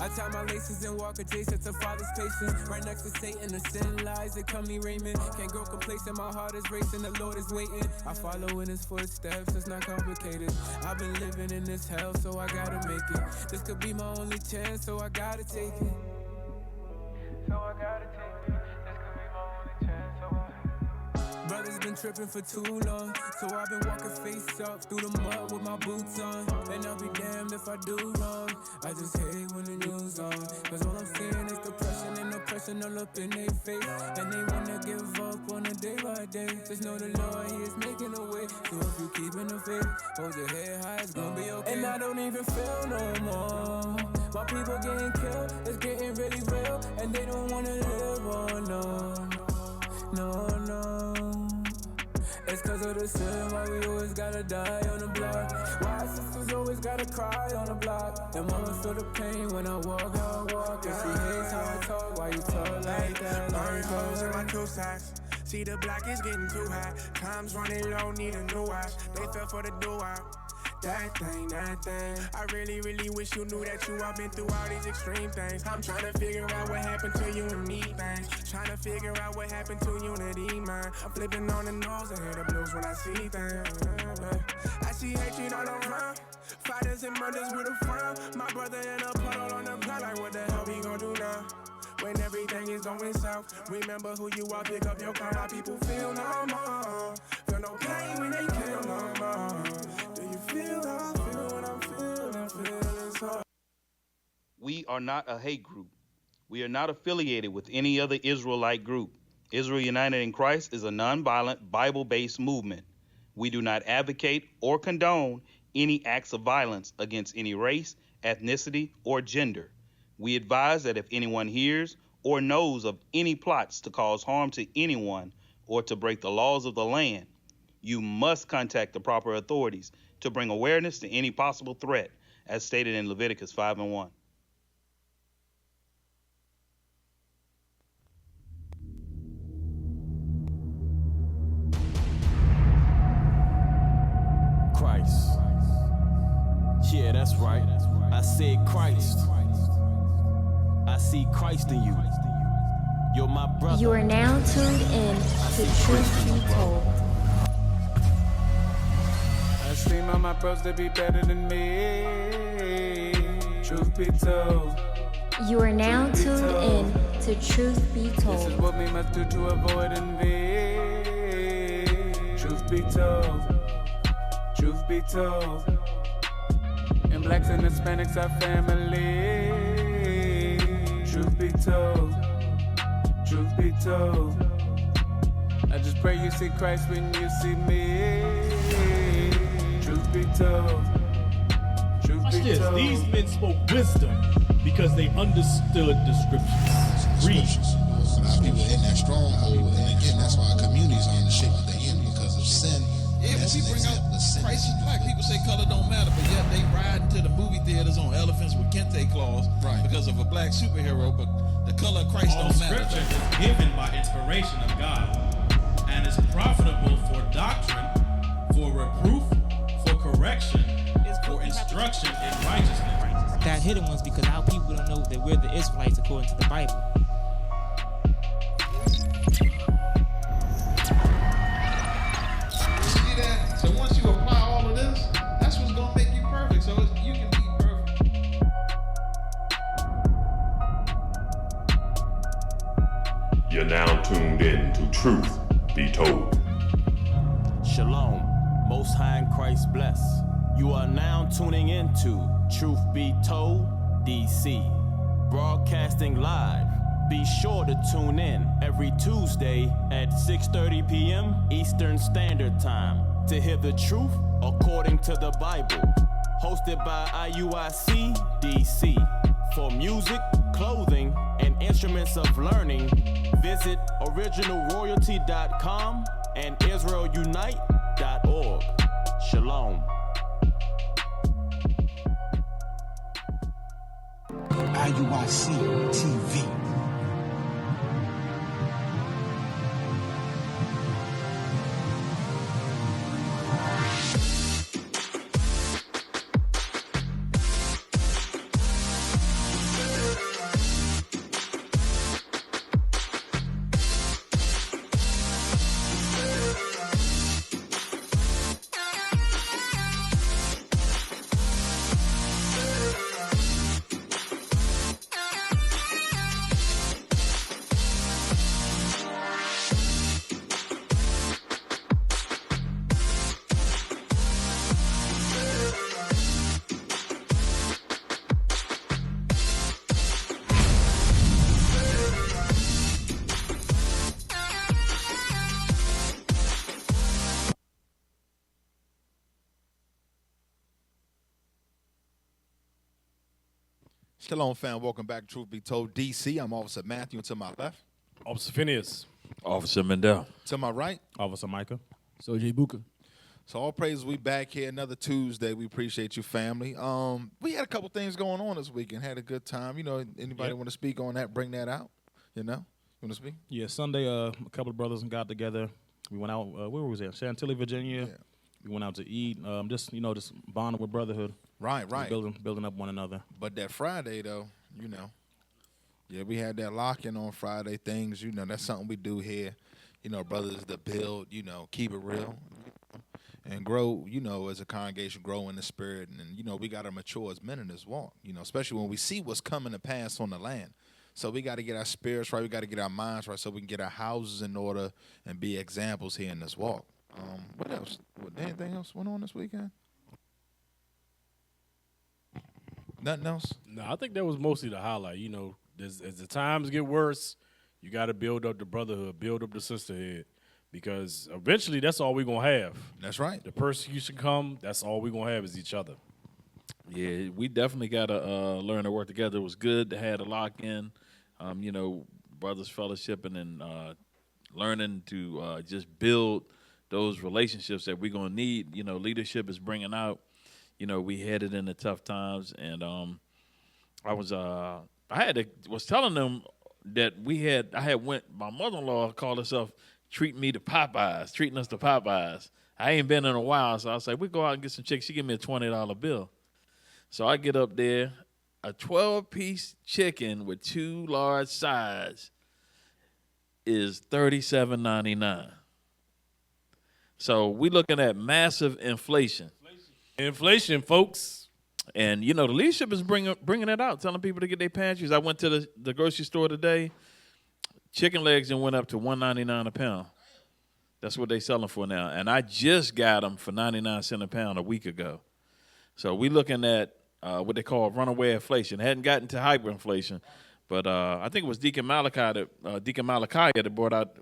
I tie my laces and walk adjacent to Father's patience. Right next to Satan, the sin lies, they come me Raymond. Can't grow complacent, my heart is racing, the Lord is waiting. I follow in his footsteps, it's not complicated. I've been living in this hell, so I gotta make it. This could be my only chance, so I gotta take it. So I gotta take it. This could be my only chance, so Brothers been tripping for too long, so I've been walking face up through the mud with my boots on. And I'll be damned if I do wrong. I just hate when the news on, cause all I'm seeing is depression and oppression all up in their face. And they wanna give up on a day by day. Just know the Lord, he is making a way. So if you keep in the faith, hold your head high, it's gonna be okay. And I don't even feel no more. My people getting killed, it's getting really real. And they don't wanna live on, no. It's cause of the sin, why we always gotta die on the block. Why sisters always gotta cry on the block. And mama feel the pain when I walk, how I walk. And she hates how I talk, why you talk like that? Burn holes in my two sides. See the block is getting too high. Time's running low, need a new watch. They fell for the do-out. That thing. I really wish you knew that you all been through all these extreme things. I'm trying to figure out what happened to you and me things. Trying to figure out what happened to unity, man. I'm flipping on the nose and hear the blues when I see things. I see hatred all around. Fighters and murders with a frown. My brother in a puddle on the ground, like what the hell we gon' do now? When everything is going south, remember who you are, pick up your car. My people feel no more. Feel no pain when they kill no more. Do you feel how I feel when I'm feeling so? We are not a hate group. We are not affiliated with any other Israelite group. Israel United in Christ is a nonviolent, Bible-based movement. We do not advocate or condone any acts of violence against any race, ethnicity, or gender. We advise that if anyone hears or knows of any plots to cause harm to anyone or to break the laws of the land, you must contact the proper authorities to bring awareness to any possible threat, as stated in Leviticus 5:1. Christ. Yeah, that's right. I said Christ. I see Christ in you. You're my brother. You are now tuned in to Truth Be Told. I seem all my bros to be better than me. Truth be told. You are now tuned in to Truth Be Told. This is what we must do to avoid envy. Truth be told. Truth be told. And blacks and Hispanics are family. Truth be told. Truth be told. I just pray you see Christ when you see me. Truth be told. Truth be told. These men spoke wisdom because they understood the scriptures. Read. People in that stronghold, and again, that's why communities are in the shape that they're in because of sin. Yeah, when we bring up Christ is black, people say color don't matter, but yet they ride into the movie theaters on elephants with kente claws because of a black superhero, but the color of Christ don't matter. All scripture is given by inspiration of God and is profitable for doctrine, for reproof, for correction, for instruction in righteousness. That hidden ones because our people don't know that we're the Israelites according to the Bible. So once you apply all of this, that's what's gonna make you perfect. So you can be perfect. You're now tuned in to Truth Be Told. Shalom, Most High in Christ bless. You are now tuning into Truth Be Told DC, broadcasting live. Be sure to tune in every Tuesday at 6:30 p.m. Eastern Standard Time to hear the truth according to the Bible. Hosted by IUIC DC. For music, clothing, and instruments of learning, visit originalroyalty.com and israelunite.org. Shalom. IUIC TV. Shalom, fam. Welcome back to Truth Be Told, DC. I'm Officer Matthew. To my left, Officer Phinehas. Officer Mendel. to my right, Officer Micah. So J Buka. So all praise, we back here another Tuesday. We appreciate you, family. We had a couple things going on this weekend. Had a good time. Anybody want to speak on that? Bring that out. You want to speak? Yeah, Sunday, a couple of brothers got together. We went out. Where was that? Chantilly, Virginia. Yeah. We went out to eat. Just bonding with brotherhood. Right. Building up one another. But that Friday, though, yeah, we had that lock-in on Friday. Things, that's something we do here. Brothers to build, keep it real. And grow, as a congregation, grow in the spirit. And, we got to mature as men in this walk, especially when we see what's coming to pass on the land. So we got to get our spirits right. We got to get our minds right so we can get our houses in order and be examples here in this walk. What else? Anything else went on this weekend? Nothing else? No, I think that was mostly the highlight. As the times get worse, you got to build up the brotherhood, build up the sisterhood. Because eventually that's all we're going to have. That's right. The persecution come, that's all we're going to have is each other. Yeah, we definitely got to learn to work together. It was good to have a lock-in, brothers fellowshipping and learning to just build those relationships that we're going to need. Leadership is bringing out, we headed into tough times. And I was telling them that my mother-in-law called herself treating us to Popeyes. I ain't been in a while, so I was like, we go out and get some chicken. She give me a $20 bill. So I get up there, a 12-piece chicken with 2 large sides is $37.99. So we looking at massive inflation. Inflation, folks. And, the leadership is bringing it out, telling people to get their pantries. I went to the grocery store today. Chicken legs and went up to $1.99 a pound. That's what they selling for now. And I just got them for 99 cents a pound a week ago. So we looking at what they call runaway inflation. Hadn't gotten to hyperinflation, but I think it was Deacon Malachi that brought out.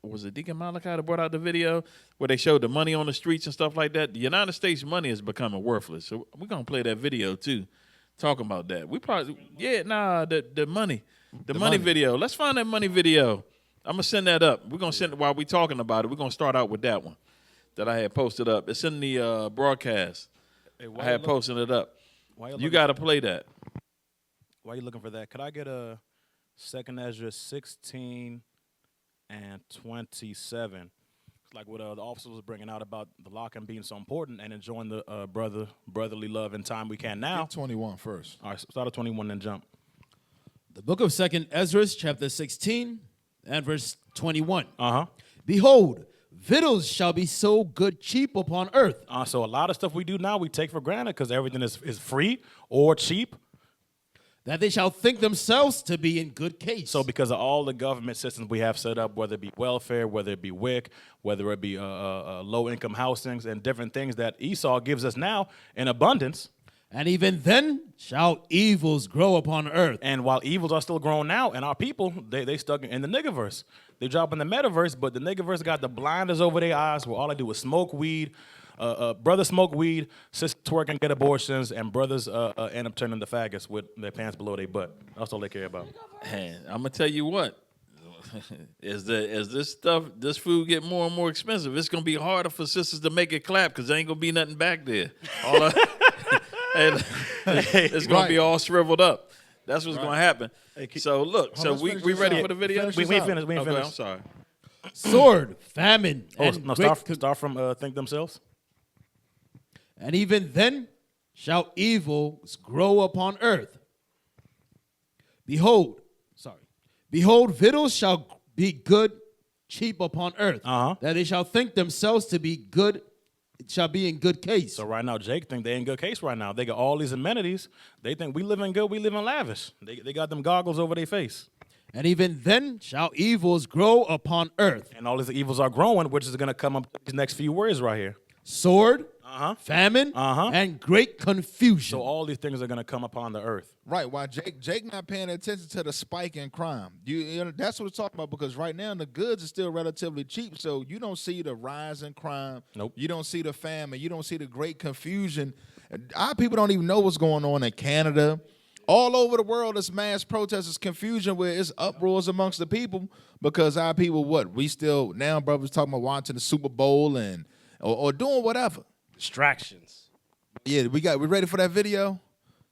Was it Deacon Malachi that brought out the video where they showed the money on the streets and stuff like that? The United States money is becoming worthless. So we're gonna play that video too, talking about that. The money. The money video. Let's find that money video. I'm going to send that up. We're going to send it while we're talking about it. We're going to start out with that one that I had posted up. It's in the broadcast. Hey, I had posted it up. You got to play that. Why are you looking for that? Could I get a 2 Ezra 16 and 27? It's like what the officer was bringing out about the lock-in being so important and enjoying the brotherly love and time we can now. Get 21 first. All right, start at 21 and jump. The book of 2 Ezra, chapter 16, and verse 21. Uh-huh. Behold, victuals shall be so good cheap upon earth. So a lot of stuff we do now we take for granted because everything is free or cheap. That they shall think themselves to be in good case. So because of all the government systems we have set up, whether it be welfare, whether it be WIC, whether it be low-income housings and different things that Esau gives us now in abundance. And even then shall evils grow upon earth. And while evils are still growing now, and our people, they stuck in the niggerverse. They drop in the metaverse, but the niggerverse got the blinders over their eyes where all they do is smoke weed. Brothers smoke weed, sisters twerk and get abortions, and brothers end up turning to faggots with their pants below their butt. That's all they care about. And I'm going to tell you what. As this food get more and more expensive, it's going to be harder for sisters to make it clap because there ain't going to be nothing back there. It's going to be all shriveled up. That's what's going to happen. So look, we ready for the video? We ain't finished. I'm sorry. Sword, famine, start from think themselves. And even then shall evils grow upon earth. Behold, victuals shall be good cheap upon earth. That they shall think themselves to be good. It shall be in good case. So right now, Jake think they in good case right now. They got all these amenities. They think we live in good, we live in lavish. They got them goggles over their face. And even then shall evils grow upon earth. And all these evils are growing, which is going to come up these next few words right here. Sword, famine, and great confusion. So all these things are going to come upon the earth. Right. While Jake not paying attention to the spike in crime. You know, that's what it's talking about, because right now the goods are still relatively cheap, so you don't see the rise in crime. Nope. You don't see the famine. You don't see the great confusion. Our people don't even know what's going on in Canada All over the world, it's mass protests, it's confusion where it's uproars amongst the people because our people, we still, now brothers talking about watching the Super Bowl and or doing whatever. Distractions. Yeah, we ready for that video?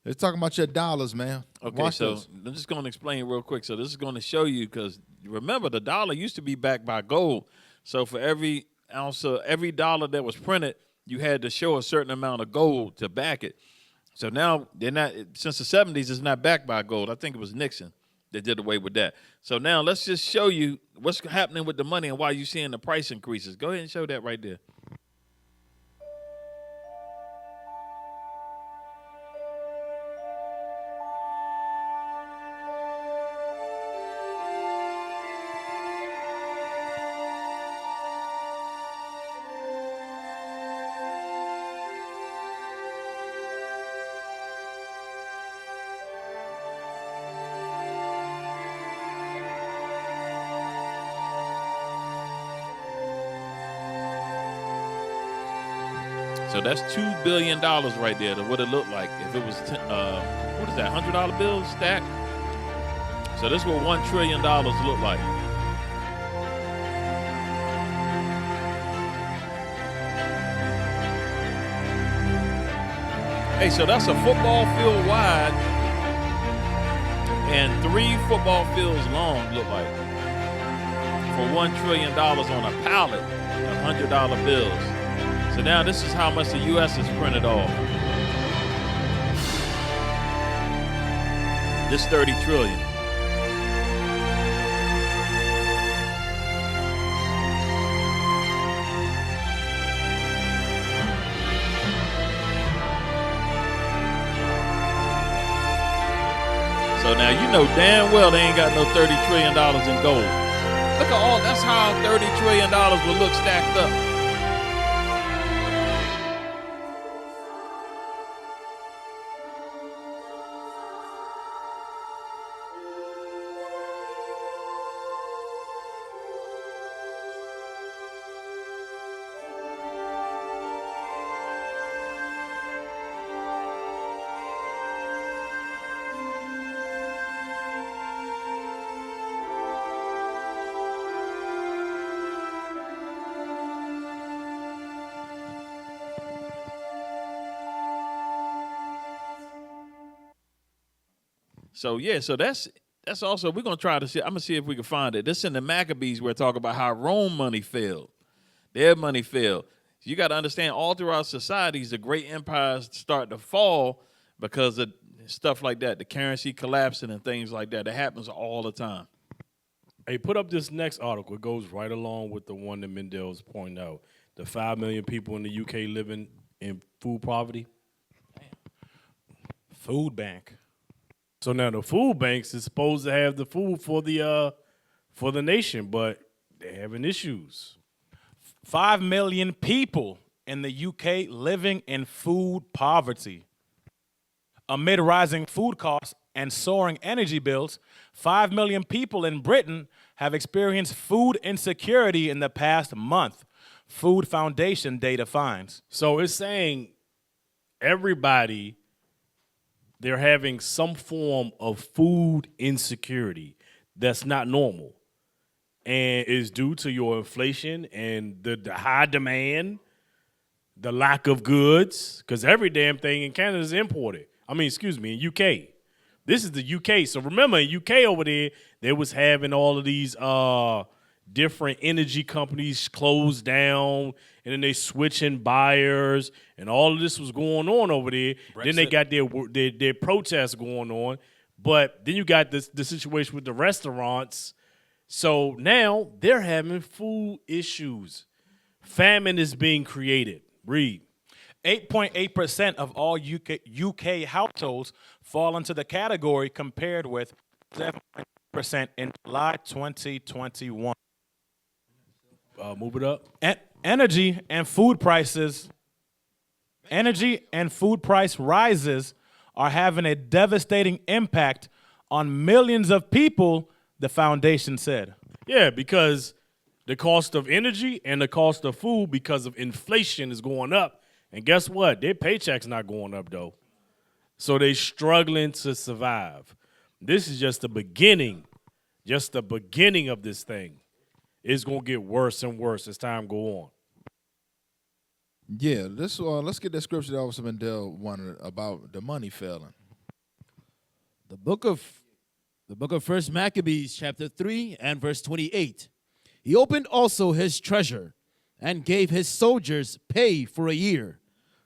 It's talking about your dollars, man. Okay, Watch so this. I'm just going to explain real quick. So this is going to show you, because remember, the dollar used to be backed by gold. So for every ounce of every dollar that was printed, you had to show a certain amount of gold to back it. So now they're not, since the 70s, it's not backed by gold. I think it was Nixon that did away with that. So now let's just show you what's happening with the money and why you're seeing the price increases. Go ahead and show that right there. So that's $2 billion right there, to what it looked like if it was, what is that, $100 bills stacked? So this is what $1 trillion look like. Hey, so that's a football field wide and 3 football fields long, look like, for $1 trillion on a pallet of $100 bills. So now this is how much the U.S. has printed off. This 30 trillion. So now you know damn well they ain't got no $30 trillion in gold. Look at all, that's how $30 trillion will look stacked up. So yeah, so that's also, we're gonna try to see. I'm gonna see if we can find it. This in the Maccabees where it talk about how Rome money failed, their money failed. You got to understand, all throughout societies, the great empires start to fall because of stuff like that, the currency collapsing and things like that. That happens all the time. Hey, put up this next article. It goes right along with the one that Mendel's pointing out. The 5 million people in the UK living in food poverty. Damn. Food bank. So now the food banks is supposed to have the food for the nation, but they're having issues. 5 million people in the UK living in food poverty. Amid rising food costs and soaring energy bills, 5 million people in Britain have experienced food insecurity in the past month, Food Foundation data finds. So it's saying everybody, they're having some form of food insecurity that's not normal. And is due to your inflation and the high demand, the lack of goods, because every damn thing in Canada is imported. In UK. This is the UK. So remember, in UK over there, they was having all of these different energy companies closed down, and then they switching buyers, and all of this was going on over there. Brexit. Then they got their protests going on. But then you got the situation with the restaurants. So now they're having food issues. Famine is being created. Read. 8.8% of all UK households fall into the category, compared with 7% in July 2021. Move it up. Energy and food price rises are having a devastating impact on millions of people, the foundation said. Yeah, because the cost of energy and the cost of food because of inflation is going up. And guess what? Their paycheck's not going up, though. So they struggling to survive. This is just the beginning of this thing. It's gonna get worse and worse as time go on. Yeah, let's get that scripture that Officer Mendel wanted about the money failing. The book of 1 Maccabees, chapter 3 and verse 28. He opened also his treasure and gave his soldiers pay for a year,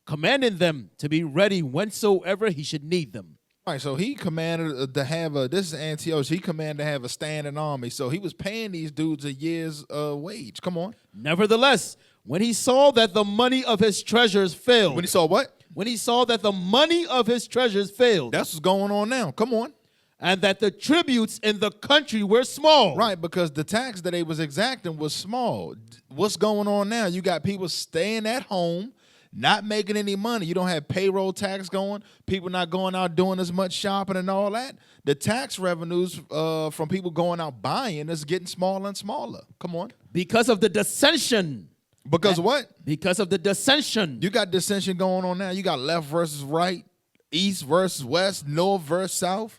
commanding them to be ready whensoever he should need them. All right, so he commanded to have this is Antiochus, he commanded to have a standing army. So he was paying these dudes a year's wage. Come on. Nevertheless, when he saw that the money of his treasures failed. When he saw what? When he saw that the money of his treasures failed. That's what's going on now. Come on. And that the tributes in the country were small. Right, because the tax that they was exacting was small. What's going on now? You got people staying at home, not making any money. You don't have payroll tax going. People not going out doing as much shopping and all that. The tax revenues from people going out buying is getting smaller and smaller. Come on. Because of the dissension. Because what? Because of the dissension. You got dissension going on now. You got left versus right, east versus west, north versus south,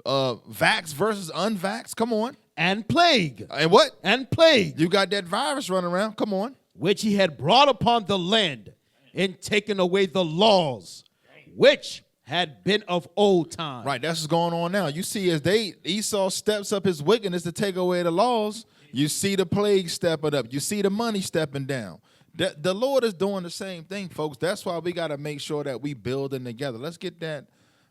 vax versus unvax. Come on. And plague. And what? And plague. You got that virus running around. Come on. Which he had brought upon the land in taking away the laws, which had been of old time. Right, that's what's going on now. You see, as Esau steps up his wickedness to take away the laws, you see the plague stepping up. You see the money stepping down. The Lord is doing the same thing, folks. That's why we got to make sure that we building together. Let's get that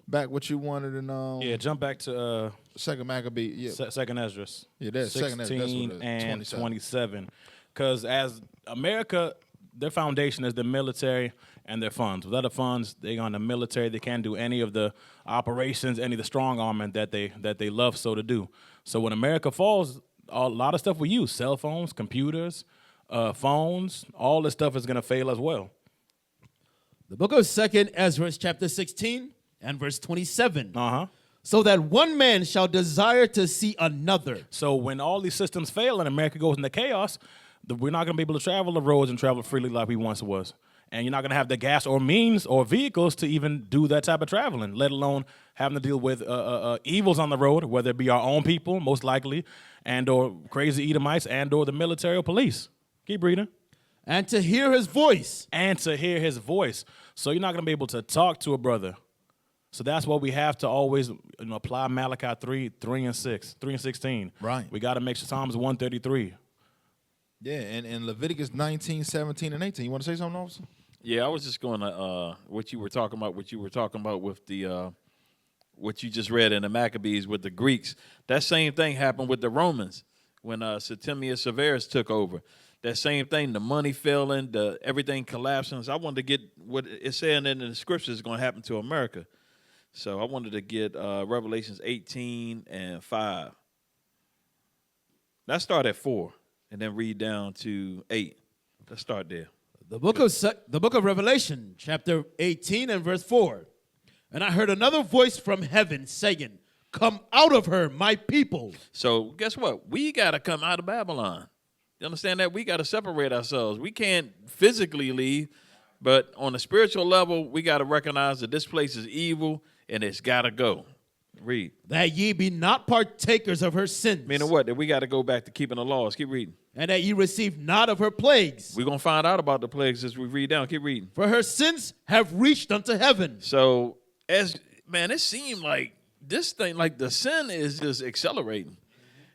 back what you wanted and jump back to Second Maccabee. Yeah. Second Esdras. Yeah, that's Second Esdras. That's what it is. And 27. Because as America, their foundation is the military and their funds. Without the funds, they're on the military. They can't do any of the operations, any of the strong armament that they love so to do. So when America falls, a lot of stuff we use, cell phones, computers, phones, all this stuff is going to fail as well. The book of 2 Ezra, chapter 16 and verse 27. Uh-huh. So that one man shall desire to see another. So when all these systems fail and America goes into chaos, we're not going to be able to travel the roads and travel freely like we once was. And you're not going to have the gas or means or vehicles to even do that type of traveling, let alone having to deal with evils on the road, whether it be our own people, most likely, and or crazy Edomites and or the military or police. Keep reading. And to hear his voice. And to hear his voice. So you're not going to be able to talk to a brother. So that's what we have to always apply Malachi 3 and 16. Right. We got to make sure Psalms 133. Yeah, and Leviticus 19, 17, and 18. You want to say something, officer? Yeah, I was just going to what you were talking about with the what you just read in the Maccabees with the Greeks. That same thing happened with the Romans when Septimius Severus took over. That same thing, the money failing, everything collapsing. So I wanted to get what it's saying in the scriptures is going to happen to America. So I wanted to get Revelations 18 and 5. Let's start at 4 and then read down to 8. Let's start there. The book of Revelation, chapter 18 and verse 4. And I heard another voice from heaven saying, "Come out of her, my people." So guess what? We got to come out of Babylon. You understand that? We got to separate ourselves. We can't physically leave, but on a spiritual level, we got to recognize that this place is evil and it's got to go. Read. That ye be not partakers of her sins. Meaning what? That we got to go back to keeping the laws. Keep reading. And that ye receive not of her plagues. We're going to find out about the plagues as we read down. Keep reading. For her sins have reached unto heaven. So, it seemed like this thing, like the sin is just accelerating.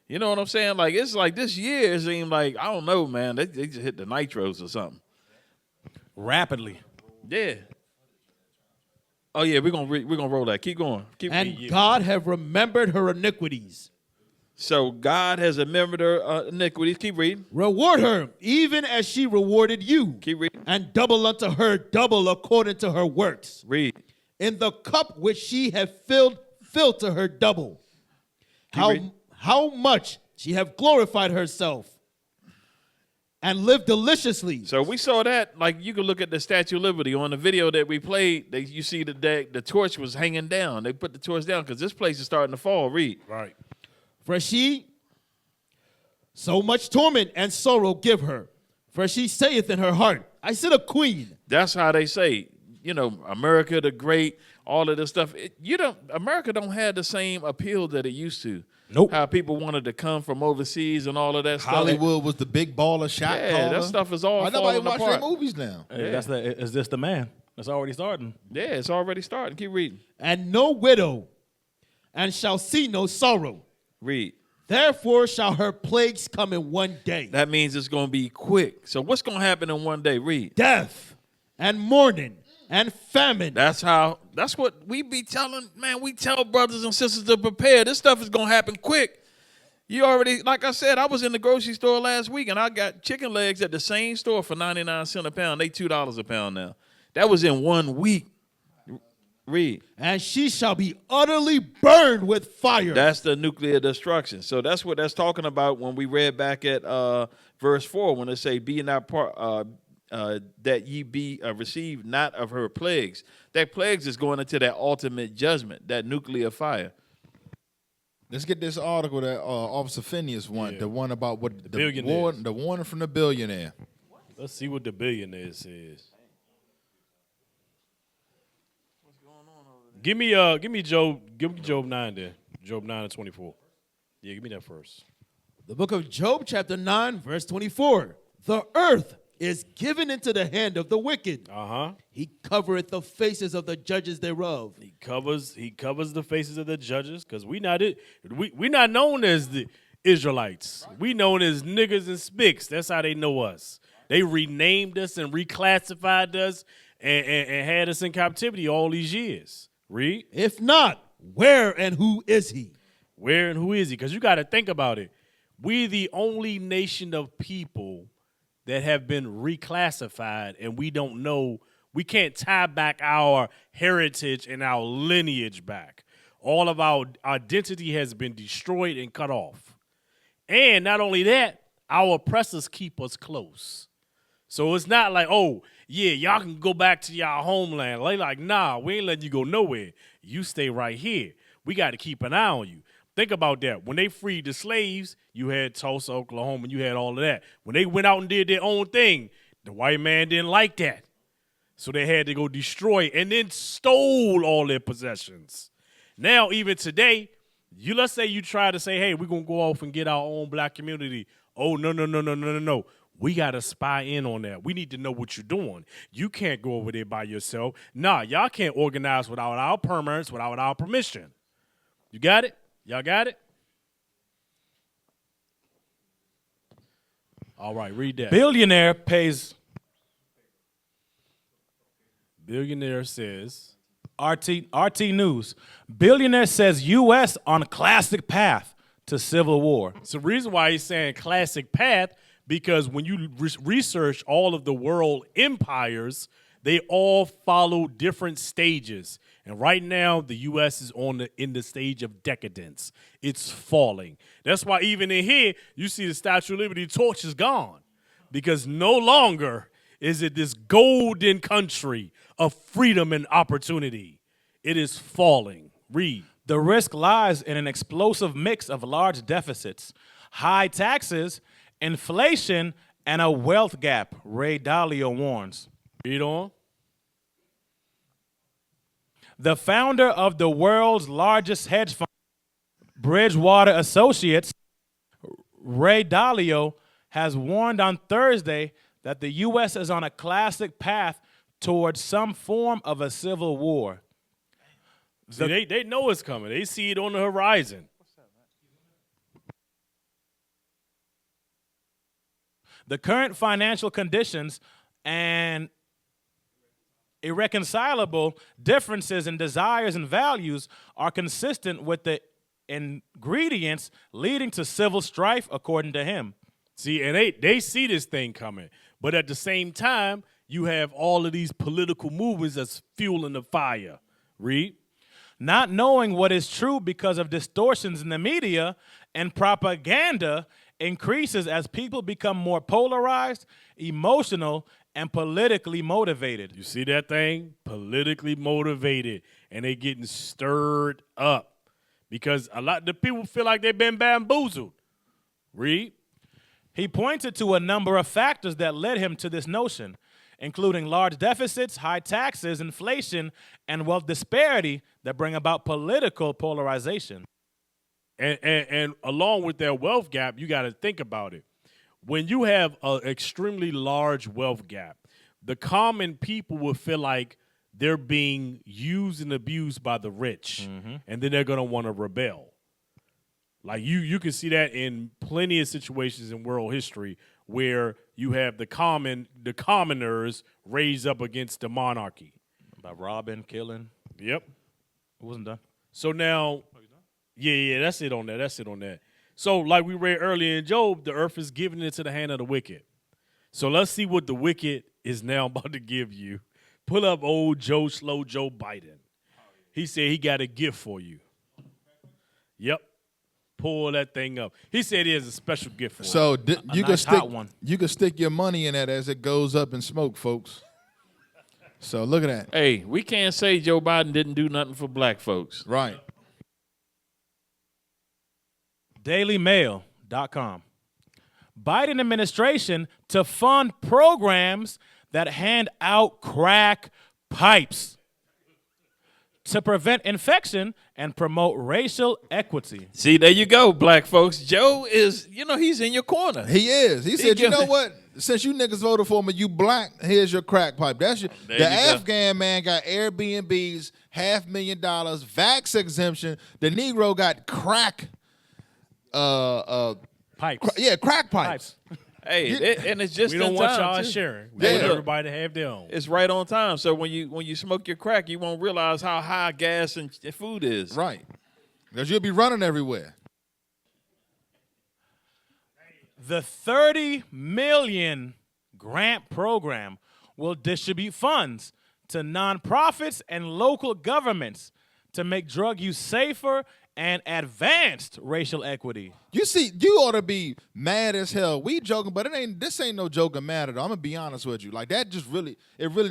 You know what I'm saying? Like, it's like this year, it seemed like, I don't know, man, they just hit the nitros or something. Rapidly. Yeah. Oh, yeah, we're gonna roll that. Keep going. And God have remembered her iniquities. So God has remembered her iniquities. Keep reading. Reward her, even as she rewarded you. Keep reading. And double unto her double according to her works. Read. In the cup which she have filled to her double. How much she have glorified herself and lived deliciously. So we saw that, like you can look at the Statue of Liberty on the video that we played. You see the torch was hanging down. They put the torch down because this place is starting to fall. Read. Right. For she so much torment and sorrow give her. For she saith in her heart, I sit a queen. That's how they say. America the Great, all of this stuff. America don't have the same appeal that it used to. Nope. How people wanted to come from overseas and all of that stuff. Hollywood was the big baller shot caller. That stuff is all nobody falling watch apart. their movies now. Hey, is this the man? That's already starting. Yeah, it's already starting. Keep reading. And no widow, and shall see no sorrow. Read. Therefore shall her plagues come in one day. That means it's going to be quick. So what's going to happen in one day? Read. Death and mourning and famine. That's what we be telling, man. We tell brothers and sisters to prepare. This stuff is going to happen quick. You already, like I said, I was in the grocery store last week, and I got chicken legs at the same store for 99 cents a pound. They $2 a pound now. That was in 1 week. Read. And she shall be utterly burned with fire. That's the nuclear destruction. So that's what that's talking about when we read back at verse 4, when it say, be not that ye be received not of her plagues. That plagues is going into that ultimate judgment, that nuclear fire. Let's get this article that Officer Phinehas won, the one about what the billionaires. the warning from the billionaire. Let's see what the billionaire says. Give me Job 9 there. Job 9 and 24. Yeah, give me that first. The book of Job, chapter 9, verse 24. The earth is given into the hand of the wicked. He covereth the faces of the judges thereof. He covers the faces of the judges, because we not known as the Israelites. We known as niggas and spicks. That's how they know us. They renamed us and reclassified us and had us in captivity all these years. Read. If not, where and who is he? Where and who is he? Because you got to think about it. We're the only nation of people that have been reclassified, and we don't know. We can't tie back our heritage and our lineage back. All of our identity has been destroyed and cut off. And not only that, our oppressors keep us close. So it's not like, oh, yeah, y'all can go back to y'all homeland. Like, nah, we ain't letting you go nowhere. You stay right here. We got to keep an eye on you. Think about that. When they freed the slaves, you had Tulsa, Oklahoma, you had all of that. When they went out and did their own thing, the white man didn't like that. So they had to go destroy and then stole all their possessions. Now, even today, let's say you try to say, hey, we're going to go off and get our own black community. Oh, no. We got to spy in on that. We need to know what you're doing. You can't go over there by yourself. Nah, y'all can't organize without our permits, without our permission. You got it? Y'all got it? All right, read that. Billionaire says, RT News, billionaire says U.S. on classic path to civil war. So the reason why he's saying classic path, because when you research all of the world empires, they all follow different stages. And right now, the U.S. is in the stage of decadence. It's falling. That's why even in here, you see the Statue of Liberty torch is gone. Because no longer is it this golden country of freedom and opportunity. It is falling. Read. The risk lies in an explosive mix of large deficits, high taxes, inflation, and a wealth gap, Ray Dalio warns. Read on. The founder of the world's largest hedge fund, Bridgewater Associates, Ray Dalio, has warned on Thursday that the U.S. is on a classic path towards some form of a civil war. See, they know it's coming. They see it on the horizon. The current financial conditions and irreconcilable differences in desires and values are consistent with the ingredients leading to civil strife, according to him. See, and they see this thing coming. But at the same time, you have all of these political movements that's fueling the fire. Read. Not knowing what is true because of distortions in the media and propaganda increases as people become more polarized, emotional, and politically motivated. You see that thing? Politically motivated. And they getting stirred up. Because a lot of the people feel like they've been bamboozled. Read. He pointed to a number of factors that led him to this notion, including large deficits, high taxes, inflation, and wealth disparity that bring about political polarization. And along with that wealth gap, you got to think about it. When you have an extremely large wealth gap, the common people will feel like they're being used and abused by the rich, and then they're going to want to rebel. Like you can see that in plenty of situations in world history where you have the commoners raised up against the monarchy. By robbing, killing. Yep. It wasn't done. So now, yeah, that's it on that. So like we read earlier in Job, the earth is giving into the hand of the wicked. So let's see what the wicked is now about to give you. Pull up old Joe Biden. He said he got a gift for you. Yep. Pull that thing up. He said he has a special gift for you. So you nice can stick your money in that as it goes up in smoke, folks. So look at that. Hey, we can't say Joe Biden didn't do nothing for black folks. Right. DailyMail.com. Biden administration to fund programs that hand out crack pipes to prevent infection and promote racial equity. See, there you go, black folks. Joe is, he's in your corner. He is. He said, you know what? Since you niggas voted for me, you black, here's your crack pipe. The Afghan man got Airbnbs, $500,000, vax exemption. The Negro got crack pipes. Crack pipes. Hey, and it's just we don't in want time, y'all too. sharing. We want everybody to have their own. It's right on time. So when you smoke your crack, you won't realize how high gas and food is. Right. Because you'll be running everywhere. The $30 million grant program will distribute funds to nonprofits and local governments to make drug use safer and advanced racial equity. You see, you ought to be mad as hell. We joking, but this ain't no joking matter though. I'm gonna be honest with you. Like that really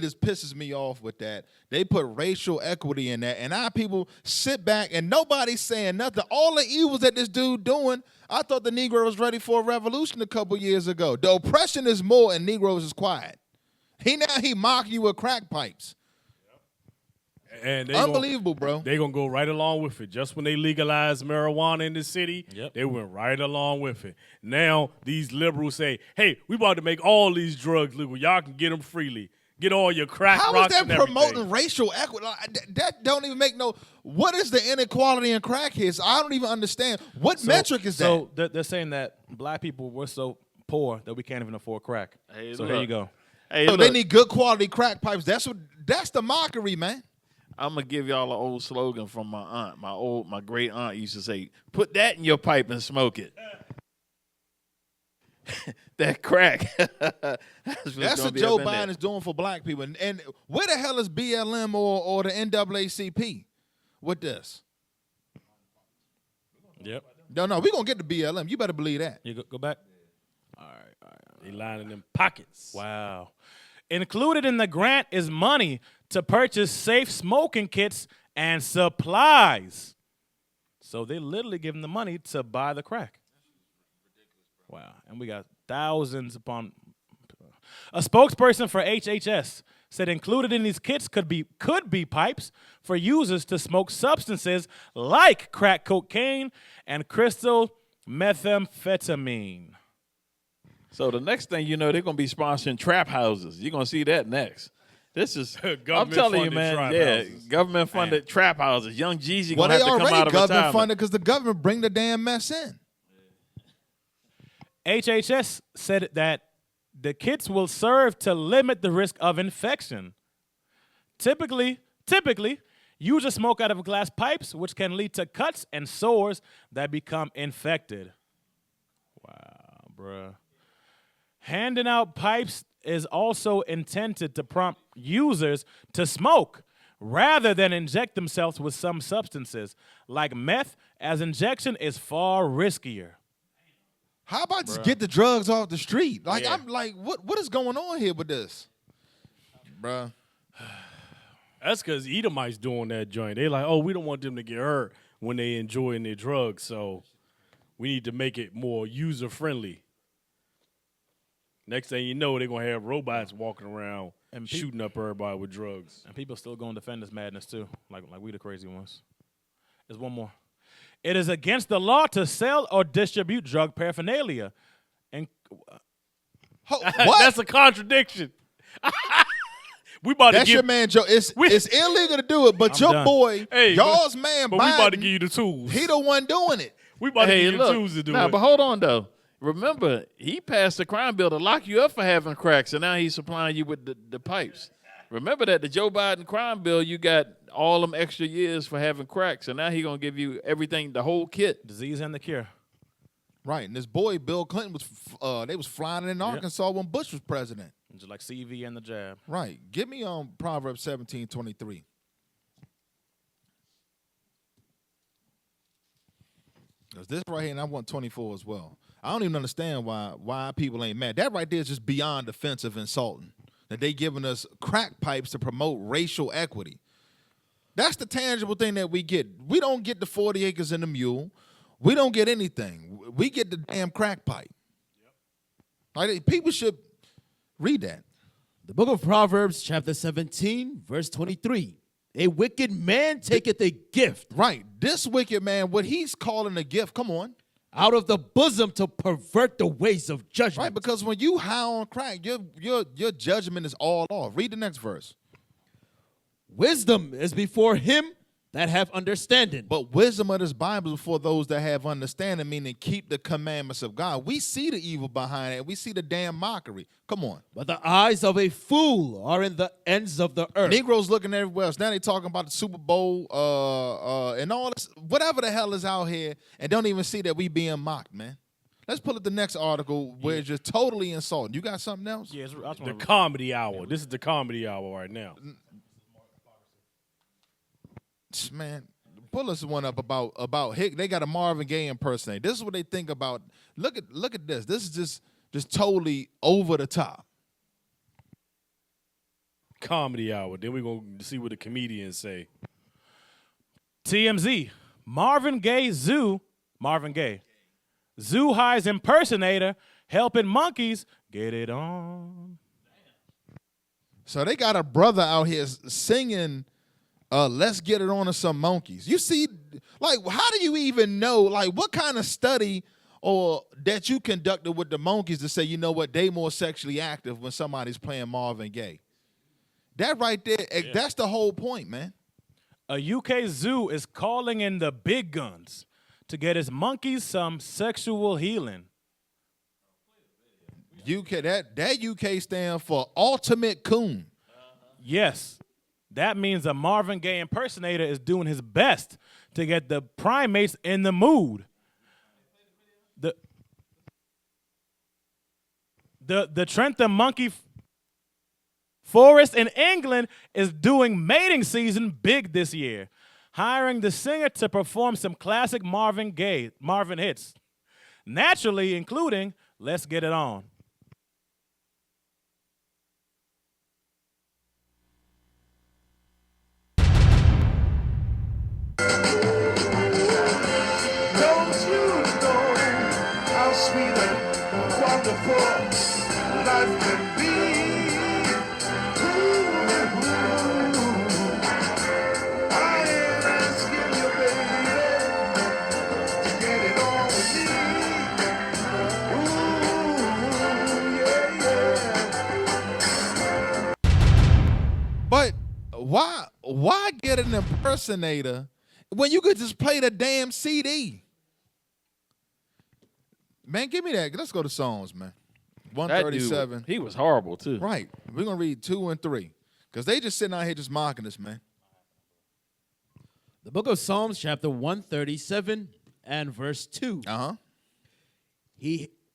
just pisses me off with that. They put racial equity in that, and our people sit back and nobody's saying nothing. All the evils that this dude doing, I thought the Negro was ready for a revolution a couple years ago. The oppression is more and Negroes is quiet. He mock you with crack pipes. And unbelievable, bro. They're going to go right along with it. Just when they legalized marijuana in the city, they went right along with it. Now, these liberals say, hey, we about to make all these drugs legal. Y'all can get them freely. Get all your crack rocks and everything. How is that promoting racial equity? That don't even make no... What is the inequality in crack here? So I don't even understand. What metric is that? So they're saying that black people were so poor that we can't even afford crack. Hey, so here you go. Hey, so they need good quality crack pipes. That's the mockery, man. I'm gonna give y'all an old slogan from my aunt. My great aunt used to say, "Put that in your pipe and smoke it." That crack. That's what Joe Biden is doing for black people. And where the hell is BLM or the NAACP with this? Yep. No, we're gonna get the BLM. You better believe that. You go back. All right. They lining them pockets. Wow. Included in the grant is money to purchase safe smoking kits and supplies. So they literally give them the money to buy the crack. Wow. And we got thousands upon. A spokesperson for HHS said included in these kits could be pipes for users to smoke substances like crack cocaine and crystal methamphetamine. So the next thing you know, they're gonna be sponsoring trap houses. You're gonna see that next. This is I'm telling you, man. Government funded trap houses. Young Jeezy gonna have to come out of retirement. Well, they already government funded because the government bring the damn mess in. HHS said that the kits will serve to limit the risk of infection. Typically, users smoke out of glass pipes, which can lead to cuts and sores that become infected. Wow, bruh. Handing out pipes is also intended to prompt users to smoke rather than inject themselves with some substances like meth, as injection is far riskier. How about just get the drugs off the street? Like, I'm like, what is going on here with this? Bruh. That's because Edomites doing that joint. They like, oh, we don't want them to get hurt when they enjoying their drugs, so we need to make it more user-friendly. Next thing you know, they're going to have robots walking around And shooting up everybody with drugs. And people still going to defend this madness too, like we the crazy ones. There's one more. It is against the law to sell or distribute drug paraphernalia. And what? That's a contradiction. We about That's to give your man, Joe. It's illegal to do it, but your done. boy, Hey, y'all's man, but Biden, we about to give you the tools. he the one doing it. We about to Hey, give you the look, tools to do nah, it. but hold on though. Remember, he passed the crime bill to lock you up for having cracks, and now he's supplying you with the pipes. Remember that the Joe Biden crime bill, you got all them extra years for having cracks, and now he's gonna give you everything, the whole kit. Disease and the cure. Right, and this boy Bill Clinton was they was flying in Arkansas when Bush was president. Just like CV and the jab. Right. Give me Proverbs 17:23. Because this right here, and I want 24 as well. I don't even understand why people ain't mad. That right there is just beyond offensive insulting. That they giving us crack pipes to promote racial equity. That's the tangible thing that we get. We don't get the 40 acres and the mule. We don't get anything. We get the damn crack pipe. Like, people should read that. The book of Proverbs, chapter 17, verse 23. A wicked man taketh a gift. Right. This wicked man, what he's calling a gift, come on. Out of the bosom to pervert the ways of judgment. Right, because when you high on crack, your judgment is all off. Read the next verse. Wisdom is before him that have understanding. But wisdom of this Bible is for those that have understanding, meaning keep the commandments of God. We see the evil behind it. We see the damn mockery. Come on. But the eyes of a fool are in the ends of the earth. Negroes looking everywhere else. Now they talking about the Super Bowl and all this, whatever the hell is out here, and don't even see that we being mocked, man. Let's pull up the next article where it's just totally insulting. You got something else? Yeah, the comedy hour. This is the comedy hour right now. Man, pull us one up about Hick. They got a Marvin Gaye impersonator. This is what they think about. Look at this. This is just totally over the top. Comedy hour. Then we're going to see what the comedians say. TMZ. Marvin Gaye. Zoo highs impersonator helping monkeys get it on. So they got a brother out here singing let's get it on to some monkeys. You see, like, how do you even know, like, what kind of study or that you conducted with the monkeys to say, you know what, they more sexually active when somebody's playing Marvin Gaye? That right there, that's the whole point, man. A UK zoo is calling in the big guns to get its monkeys some sexual healing. UK, that UK stand for ultimate coon. Yes. That means a Marvin Gaye impersonator is doing his best to get the primates in the mood. The Trentham Monkey Forest in England is doing mating season big this year, hiring the singer to perform some classic Marvin hits, naturally including Let's Get It On. Don't you know how sweet and wonderful life can be? I ain't asking you, baby, to get it on with me. Yeah. But why get an impersonator when you could just play the damn CD? Man, give me that. Let's go to songs, man. 137. Dude, he was horrible, too. Right. We're going to read 2 and 3. Because they just sitting out here just mocking us, man. The book of Psalms, chapter 137 and verse 2. Uh-huh.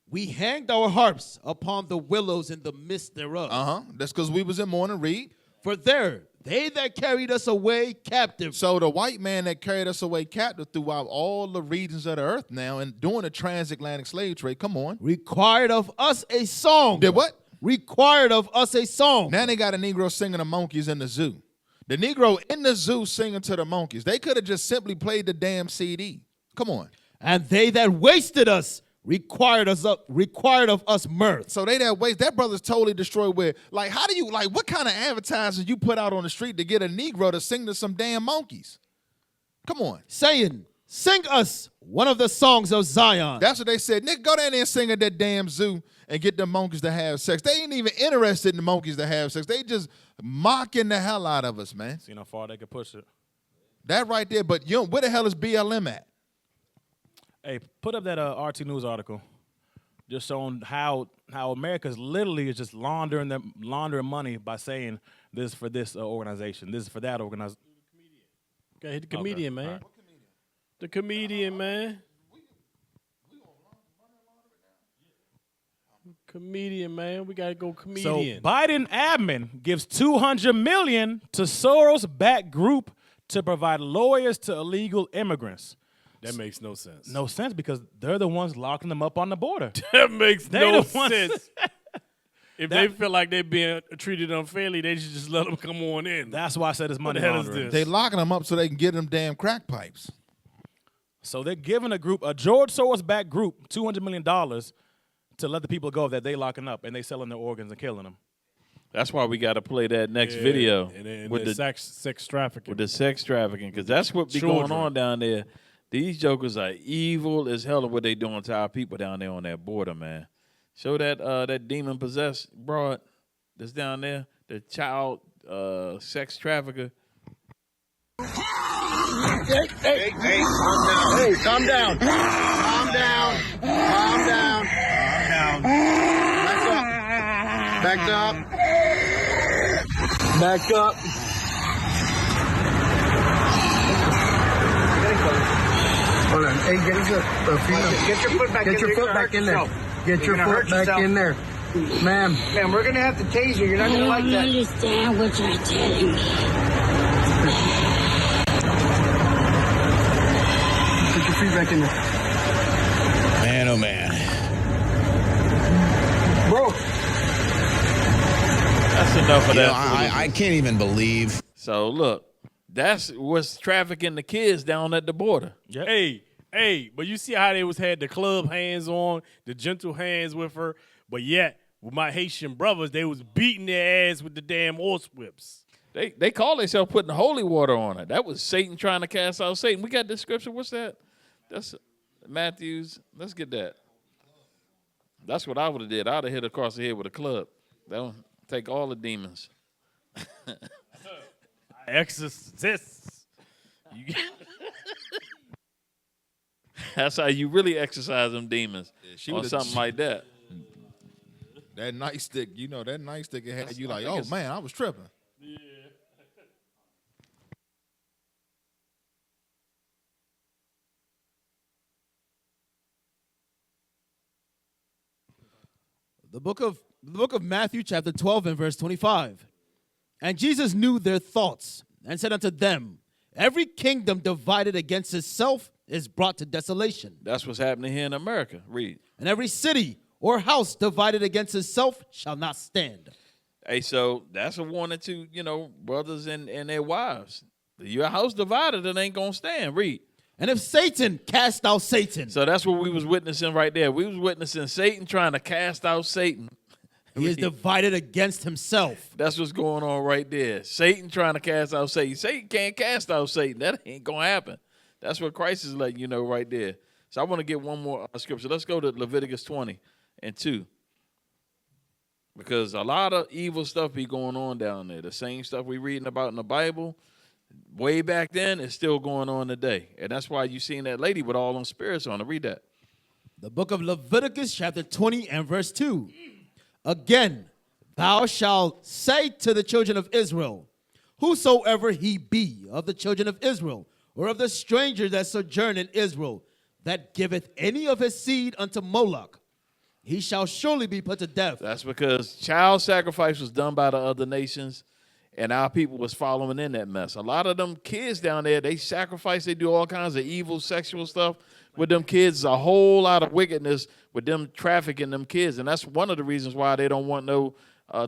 We hanged our harps upon the willows in the midst thereof. Uh-huh. That's because we was in mourning. Read. For there, they that carried us away captive. So the white man that carried us away captive throughout all the regions of the earth now and doing the transatlantic slave trade, come on. Required of us a song. Did what? Required of us a song. Now they got a Negro singing the monkeys in the zoo. The Negro in the zoo singing to the monkeys. They could have just simply played the damn CD. Come on. And they that wasted us required of us mirth. So they that waste. That brother's totally destroyed with, like, how do you, like, what kind of advertising you put out on the street to get a Negro to sing to some damn monkeys? Come on. Saying, sing us one of the songs of Zion. That's what they said. Nigga, go down there and sing at that damn zoo and get the monkeys to have sex. They ain't even interested in the monkeys to have sex. They just mocking the hell out of us, man. See how far they can push it. That right there. But where the hell is BLM at? Hey, put up that RT News article, just showing how America's literally is just laundering money by saying this is for this organization, this is for that organization. Okay, hit the comedian, man. Right. The comedian, man. Comedian, man. We gotta go comedian. So Biden admin gives $200 million to Soros-backed group to provide lawyers to illegal immigrants. That makes no sense. No sense because they're the ones locking them up on the border. That makes no sense. If they feel like they're being treated unfairly, they should just let them come on in. That's why I said it's money laundering. They locking them up so they can get them damn crack pipes. So they're giving a George Soros-backed group, $200 million to let the people go that they locking up and they selling their organs and killing them. That's why we got to play that next video with the sex trafficking. With the sex trafficking, because that's what be going on down there. These jokers are evil as hell of what they doing to our people down there on that border, man. Show that that demon-possessed broad that's down there, the child sex trafficker. Hey, calm down. Hey, calm down. Calm down. Calm down. Calm down. Back up. Back up. Hold on. Hey, get us get your foot back in there. Get your foot back in there. Get your foot back in there. Ma'am. Ma'am, we're going to have to tase you. You're not going to like that. I don't understand what you're telling me. Put your feet back in there. Man, oh man. Bro. That's enough of that. I can't even believe. So, look, that's what's trafficking the kids down at the border. Yep. Hey, but you see how they had the club hands on, the gentle hands with her, but yet with my Haitian brothers, they was beating their ass with the damn horse whips. They call themselves putting holy water on it. That was Satan trying to cast out Satan. We got the scripture. What's that? That's Matthew's. Let's get that. That's what I would have did. I would have hit across the head with a club. That would take all the demons. Exorcists. That's how you really exercise them demons, or something like that. That nightstick, that nightstick had you like, oh man, I was tripping. Yeah. The book of Matthew, chapter 12 and verse 25. And Jesus knew their thoughts and said unto them, every kingdom divided against itself is brought to desolation. That's what's happening here in America. Read. And every city or house divided against itself shall not stand. Hey, so that's a warning to, brothers and their wives. Your house divided, it ain't going to stand. Read. And if Satan cast out Satan. So that's what we was witnessing right there. We was witnessing Satan trying to cast out Satan. He is divided against himself. That's what's going on right there. Satan trying to cast out Satan. Satan can't cast out Satan. That ain't going to happen. That's what Christ is letting you know right there. So I want to get one more scripture. Let's go to Leviticus 20:2. Because a lot of evil stuff be going on down there. The same stuff we reading about in the Bible way back then is still going on today. And that's why you seen that lady with all them spirits on her. Read that. The book of Leviticus chapter 20 and verse 2. Again, thou shalt say to the children of Israel, whosoever he be of the children of Israel, or of the stranger that sojourn in Israel, that giveth any of his seed unto Moloch, he shall surely be put to death. That's because child sacrifice was done by the other nations, and our people was following in that mess. A lot of them kids down there, they sacrifice, they do all kinds of evil sexual stuff with them kids. A whole lot of wickedness with them trafficking them kids, and that's one of the reasons why they don't want no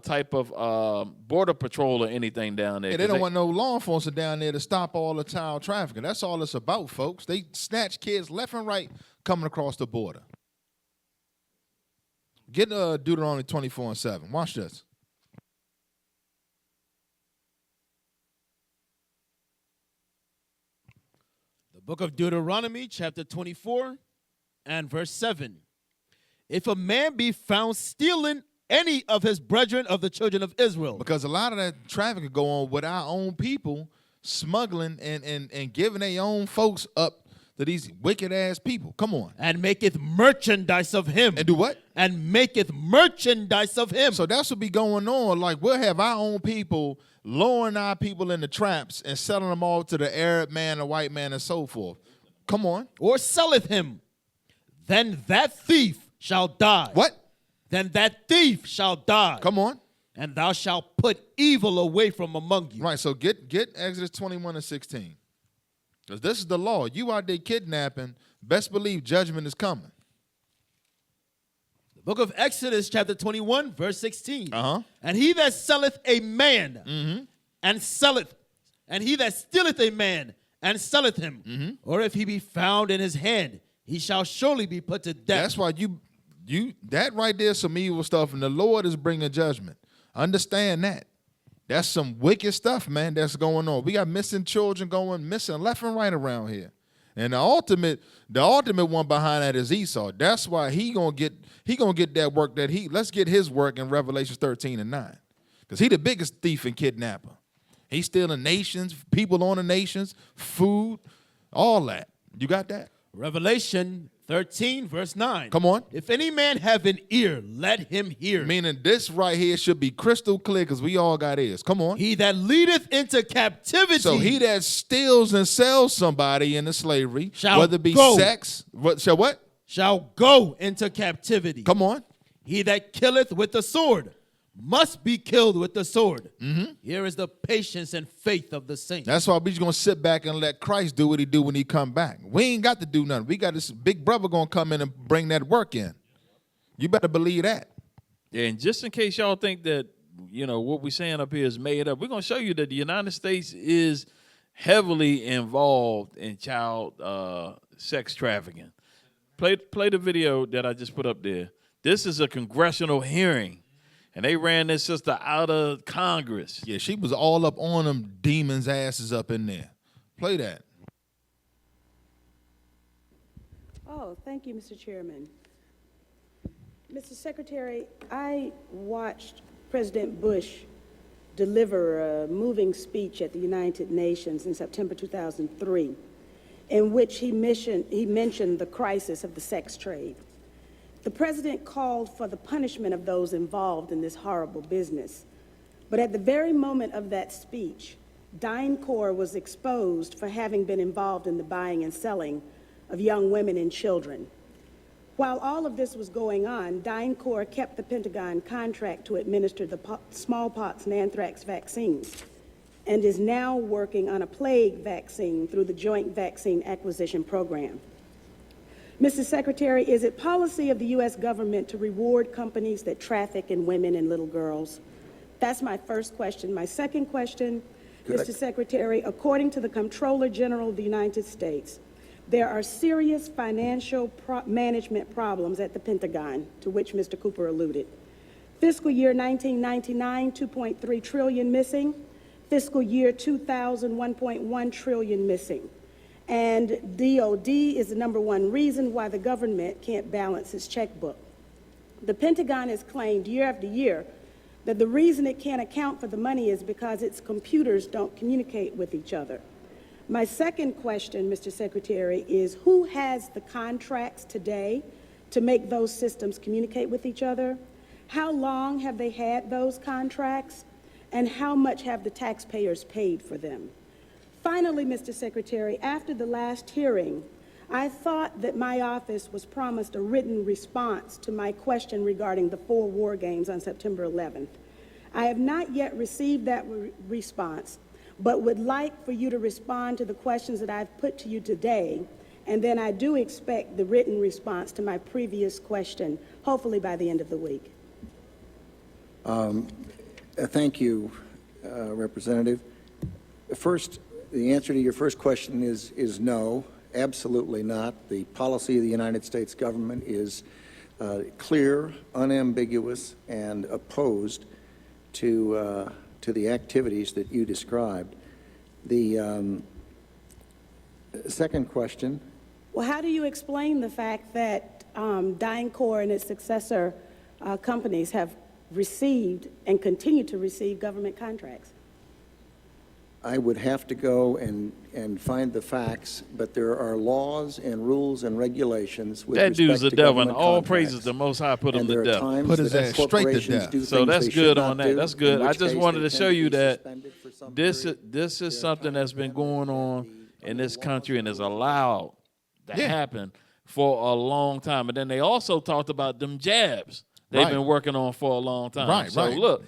type of border patrol or anything down there. Yeah, they don't want no law enforcement down there to stop all the child trafficking. That's all it's about, folks. They snatch kids left and right coming across the border. Get Deuteronomy 24:7. Watch this. The book of Deuteronomy, chapter 24, and verse 7. If a man be found stealing any of his brethren of the children of Israel. Because a lot of that traffic go on with our own people smuggling and giving their own folks up to these wicked ass people. Come on. And maketh merchandise of him. And do what? And maketh merchandise of him. So that's what be going on. Like, we'll have our own people lowering our people in the traps and selling them all to the Arab man, the white man, and so forth. Come on. Or selleth him. Then that thief shall die. What? Then that thief shall die. Come on. And thou shalt put evil away from among you. Right, so get Exodus 21:16. Because this is the law. You out there kidnapping, best believe judgment is coming. The book of Exodus, chapter 21, verse 16. Uh-huh. And he that selleth a man and selleth, and he that stealeth a man and selleth him, or if he be found in his hand, he shall surely be put to death. That's why you that right there is some evil stuff, and the Lord is bringing judgment. Understand that. That's some wicked stuff, man, that's going on. We got missing children going missing left and right around here. And the ultimate one behind that is Esau. That's why he gonna get that work let's get his work in Revelation 13:9. Because he the biggest thief and kidnapper. He's stealing nations, people on the nations, food, all that. You got that? Revelation 13, verse 9. Come on. If any man have an ear, let him hear. Meaning this right here should be crystal clear because we all got ears. Come on. He that leadeth into captivity. So he that steals and sells somebody into slavery, shall whether it be go. sex, shall what? Shall go into captivity. Come on. He that killeth with the sword must be killed with the sword. Here is the patience and faith of the saints. That's why we're just going to sit back and let Christ do what he do when he come back. We ain't got to do nothing. We got this big brother going to come in and bring that work in. You better believe that. Yeah, and just in case y'all think that, what we're saying up here is made up, we're going to show you that the United States is heavily involved in child sex trafficking. Play the video that I just put up there. This is a congressional hearing. And they ran this sister out of Congress. Yeah, she was all up on them demons' asses up in there. Play that. Oh, thank you, Mr. Chairman. Mr. Secretary, I watched President Bush deliver a moving speech at the United Nations in September 2003, in which he mentioned the crisis of the sex trade. The president called for the punishment of those involved in this horrible business. But at the very moment of that speech, DynCorp was exposed for having been involved in the buying and selling of young women and children. While all of this was going on, DynCorp kept the Pentagon contract to administer the smallpox and anthrax vaccines and is now working on a plague vaccine through the Joint Vaccine Acquisition Program. Mr. Secretary, is it policy of the U.S. government to reward companies that traffic in women and little girls? That's my first question. My second question, Mr. Secretary, according to the Comptroller General of the United States, there are serious financial management problems at the Pentagon, to which Mr. Cooper alluded. Fiscal year 1999, 2.3 trillion missing. Fiscal year 2000, 1.1 trillion missing. And DOD is the #1 reason why the government can't balance its checkbook. The Pentagon has claimed year after year that the reason it can't account for the money is because its computers don't communicate with each other. My second question, Mr. Secretary, is who has the contracts today to make those systems communicate with each other? How long have they had those contracts? And how much have the taxpayers paid for them? Finally, Mr. Secretary, after the last hearing, I thought that my office was promised a written response to my question regarding the 4 war games on September 11th. I have not yet received that response, but would like for you to respond to the questions that I've put to you today, and then I do expect the written response to my previous question, hopefully by the end of the week. Thank you, Representative. First, the answer to your first question is no, absolutely not. The policy of the United States government is clear, unambiguous, and opposed to the activities that you described. The second question. Well, how do you explain the fact that DynCorp and its successor companies have received and continue to receive government contracts? I would have to go and find the facts, but there are laws and rules and regulations with that respect dude's the to devil, and government all contracts. praises the Most High put him And to there are death. times Put his that ass straight to corporations death. Do So things that's they good should on not that. do, That's good. in I which just case wanted they to tend show to you be that suspended for some this period. this is something that's been going on in this country and is allowed to happen for a long time. And then they also talked about them jabs they've Right. been working on for a long time. Right, so right. look,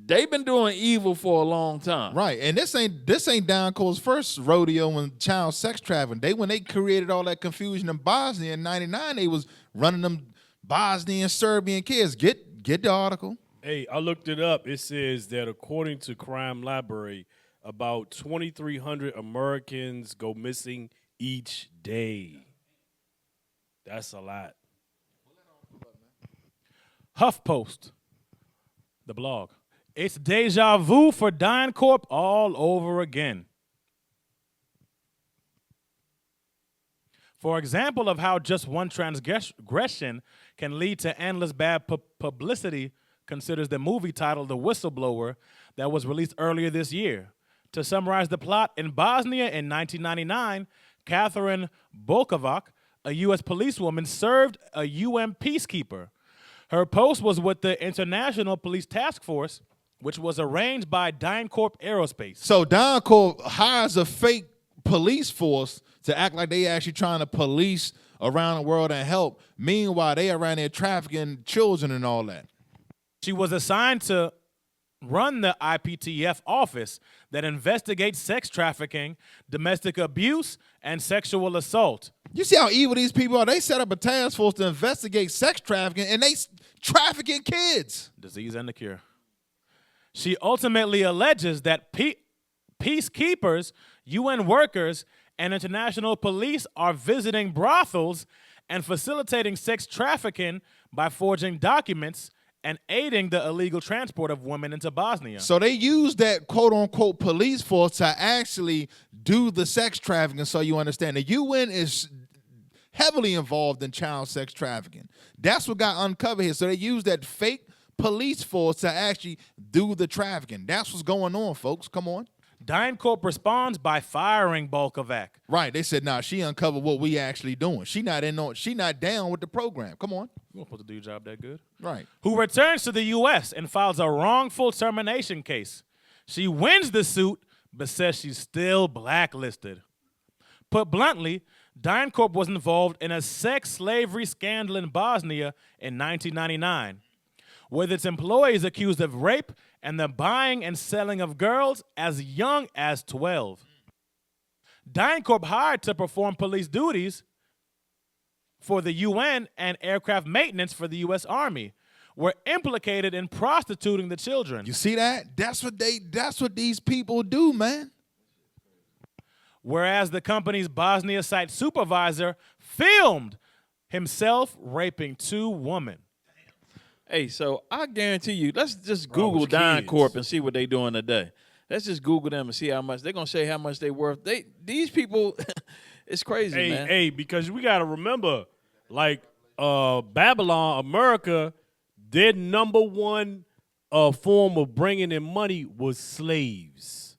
they've been doing evil for a long time. Right, and this ain't DynCorp's first rodeo on child sex trafficking. When they created all that confusion in Bosnia in '99, they was running them Bosnian Serbian kids. Get the article. Hey, I looked it up. It says that according to Crime Library, about 2,300 Americans go missing each day. That's a lot. HuffPost, the blog. It's deja vu for DynCorp all over again. For example of how just one transgression can lead to endless bad publicity, considers the movie titled The Whistleblower that was released earlier this year. To summarize the plot, in Bosnia in 1999, Catherine Bolkovac, a U.S. policewoman, served a UN peacekeeper. Her post was with the International Police Task Force, which was arranged by DynCorp Aerospace. So DynCorp hires a fake police force to act like they actually trying to police around the world and help. Meanwhile, they around there trafficking children and all that. She was assigned to run the IPTF office that investigates sex trafficking, domestic abuse, and sexual assault. You see how evil these people are? They set up a task force to investigate sex trafficking, and they trafficking kids. Disease and the cure. She ultimately alleges that peacekeepers, UN workers, and international police are visiting brothels and facilitating sex trafficking by forging documents and aiding the illegal transport of women into Bosnia. So they use that quote-unquote police force to actually do the sex trafficking, so you understand. The UN is heavily involved in child sex trafficking. That's what got uncovered here. So they use that fake police force to actually do the trafficking. That's what's going on, folks. Come on. DynCorp responds by firing Bolkovac. Right. They said, nah, she uncovered what we actually doing. She not down with the program. Come on. You weren't supposed to do your job that good. Right. Who returns to the U.S. and files a wrongful termination case. She wins the suit, but says she's still blacklisted. Put bluntly, DynCorp was involved in a sex slavery scandal in Bosnia in 1999, with its employees accused of rape and the buying and selling of girls as young as 12. DynCorp hired to perform police duties for the UN and aircraft maintenance for the U.S. Army were implicated in prostituting the children. You see that? That's what these people do, man. Whereas the company's Bosnia site supervisor filmed himself raping 2 women. Hey, so I guarantee you, let's just Google DynCorp and see what they doing today. Let's just Google them and see how much they're gonna say how much they worth. These people, it's crazy, man. Hey, because we gotta remember, like Babylon, America, their number one form of bringing in money was slaves.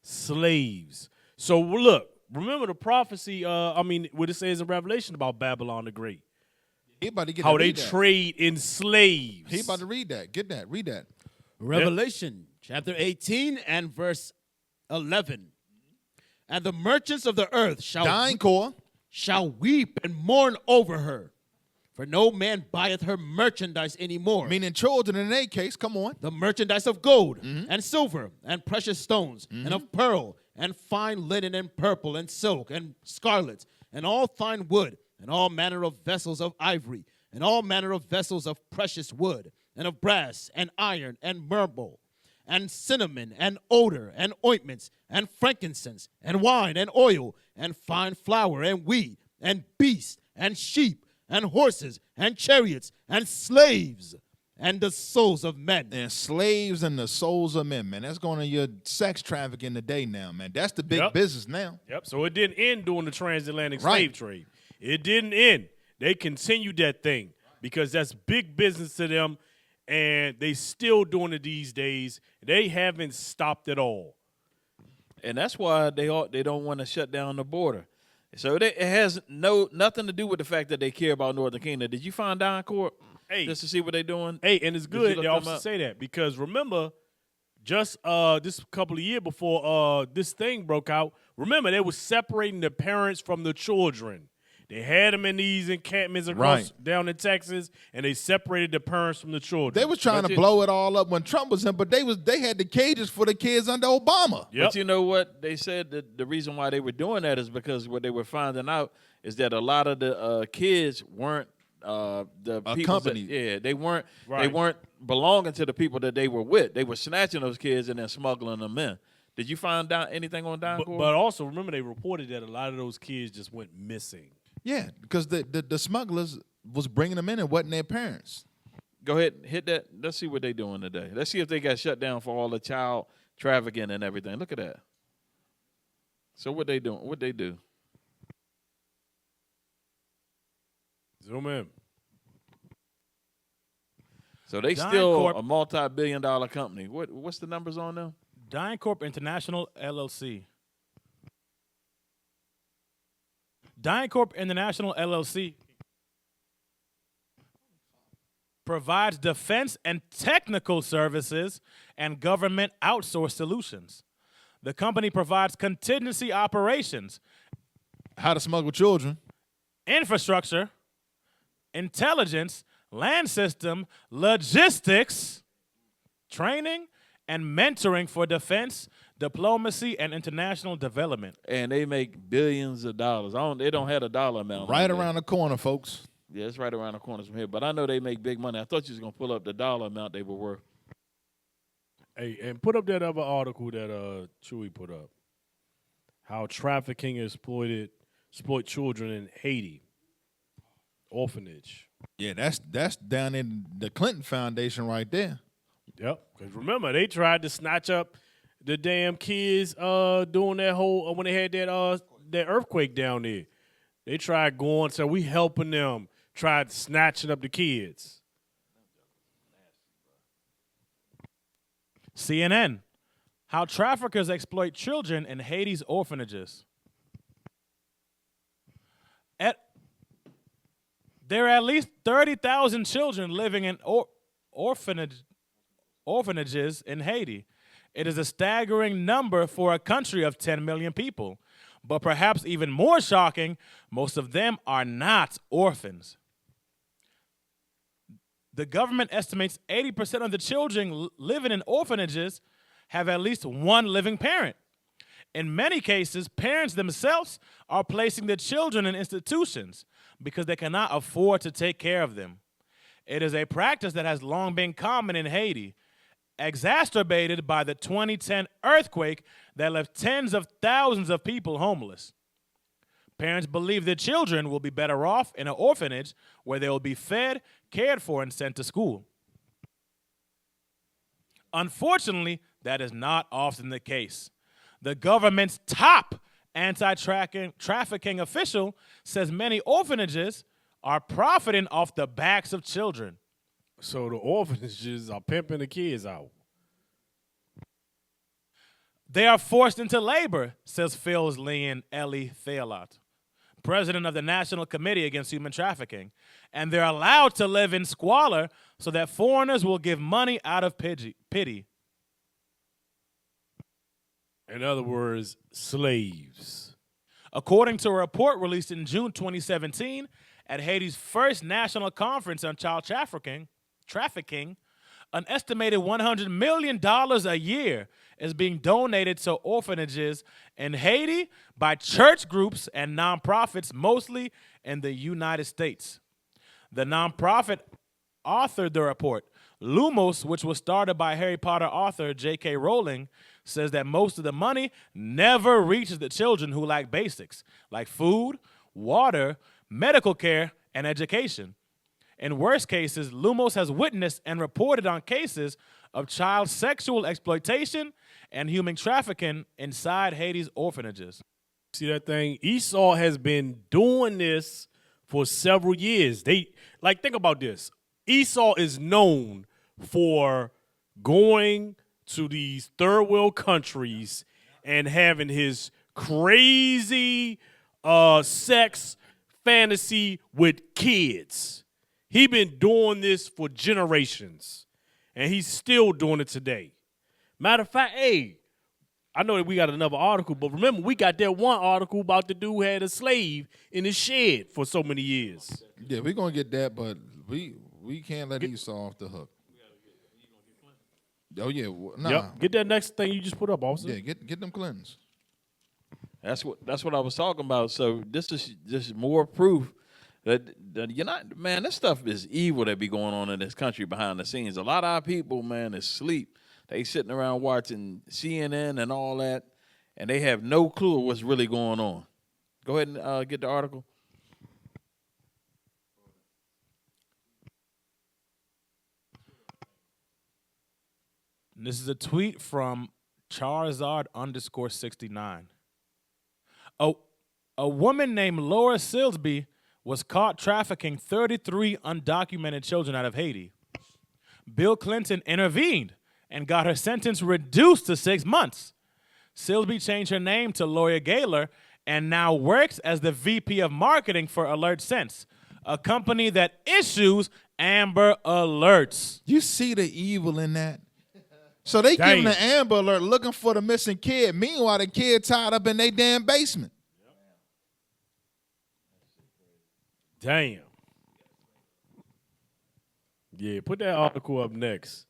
Slaves. So look, remember the prophecy. What it says in Revelation about Babylon the Great. He about to get how they trade in slaves. He about to read that. Get that. Read that. Revelation chapter 18 and verse 11. And the merchants of the earth shall weep and mourn over her. For no man buyeth her merchandise anymore. Meaning children in their case, come on. The merchandise of gold and silver and precious stones and of pearl and fine linen and purple and silk and scarlet and all fine wood and all manner of vessels of ivory and all manner of vessels of precious wood and of brass and iron and myrtle and cinnamon and odor and ointments and frankincense and wine and oil and fine flour and wheat and beast and sheep and horses and chariots and slaves and the souls of men. And slaves and the souls of men, man. That's going to your sex trafficking today now, man. That's the big business now. Yep. So it didn't end during the transatlantic slave trade. It didn't end. They continued that thing because that's big business to them, and they still doing it these days. They haven't stopped at all. And that's why they don't want to shut down the border. So it has nothing to do with the fact that they care about Northern Kingdom. Did you find DynCorp just to see what they're doing? Hey, and it's good they also say that because remember, just this couple of years before this thing broke out, remember they were separating the parents from the children. They had them in these encampments across down in Texas, and they separated the parents from the children. They was trying to blow it all up when Trump was in, but they had the cages for the kids under Obama. But you know what? They said that the reason why they were doing that is because what they were finding out is that a lot of the kids weren't the people they weren't they weren't belonging to the people that they were with. They were snatching those kids and then smuggling them in. Did you find out anything on DynCorp? But also remember they reported that a lot of those kids just went missing. Yeah, because the smugglers was bringing them in and wasn't their parents. Go ahead, hit that. Let's see what they're doing today. Let's see if they got shut down for all the child trafficking and everything. Look at that. So what they doing? What they do? Zoom in. So they still a multi-billion-dollar company. What's the numbers on them? DynCorp International LLC. DynCorp International LLC provides defense and technical services and government outsourced solutions. The company provides contingency operations, how to smuggle children, infrastructure, intelligence, land system, logistics, training, and mentoring for defense, diplomacy, and international development. And they make billions of dollars. They don't have a dollar amount. Right around the corner, folks. Yeah, it's right around the corner from here. But I know they make big money. I thought you was going to pull up the dollar amount they were worth. Hey, and put up that other article that Chewy put up. How trafficking exploit children in Haiti. Orphanage. Yeah, that's down in the Clinton Foundation right there. Yep. Because remember, they tried to snatch up the damn kids doing that whole when they had that earthquake down there. They tried going, so we helping them, tried snatching up the kids. CNN, how traffickers exploit children in Haiti's orphanages. There are at least 30,000 children living in orphanages in Haiti. It is a staggering number for a country of 10 million people. But perhaps even more shocking, most of them are not orphans. The government estimates 80% of the children living in orphanages have at least one living parent. In many cases, parents themselves are placing the children in institutions because they cannot afford to take care of them. It is a practice that has long been common in Haiti, exacerbated by the 2010 earthquake that left tens of thousands of people homeless. Parents believe their children will be better off in an orphanage where they will be fed, cared for, and sent to school. Unfortunately, that is not often the case. The government's top anti-trafficking official says many orphanages are profiting off the backs of children. So the orphanages are pimping the kids out. They are forced into labor, says Phyllis Leon Ellie Theolot, president of the National Committee Against Human Trafficking, and they're allowed to live in squalor so that foreigners will give money out of pity. In other words, slaves. According to a report released in June 2017 at Haiti's first national conference on child trafficking, an estimated $100 million a year is being donated to orphanages in Haiti by church groups and nonprofits, mostly in the United States. The nonprofit authored the report. Lumos, which was started by Harry Potter author J.K. Rowling, says that most of the money never reaches the children who lack basics, like food, water, medical care, and education. In worst cases, Lumos has witnessed and reported on cases of child sexual exploitation and human trafficking inside Haiti's orphanages. See that thing? Esau has been doing this for several years. Think about this. Esau is known for going to these third world countries and having his crazy sex fantasy with kids. He been doing this for generations, and he's still doing it today. Matter of fact, hey, I know that we got another article, but remember, we got that one article about the dude who had a slave in his shed for so many years. Yeah, we're going to get that, but we can't let Esau off the hook. Oh, yeah. Nah. Yep. Get that next thing you just put up, officer. Yeah, get them Clintons. That's what I was talking about. So this is just more proof that you're not, man, this stuff is evil that be going on in this country behind the scenes. A lot of our people, man, is asleep. They sitting around watching CNN and all that, and they have no clue of what's really going on. Go ahead and get the article. This is a tweet from Charizard_69. A woman named Laura Silsby was caught trafficking 33 undocumented children out of Haiti. Bill Clinton intervened and got her sentence reduced to 6 months. Silsby changed her name to Lawyer Gaylor and now works as the VP of Marketing for Alert Sense, a company that issues Amber Alerts. You see the evil in that? So they giving an Amber Alert looking for the missing kid. Meanwhile, the kid tied up in their damn basement. Damn. Yeah, put that article up next.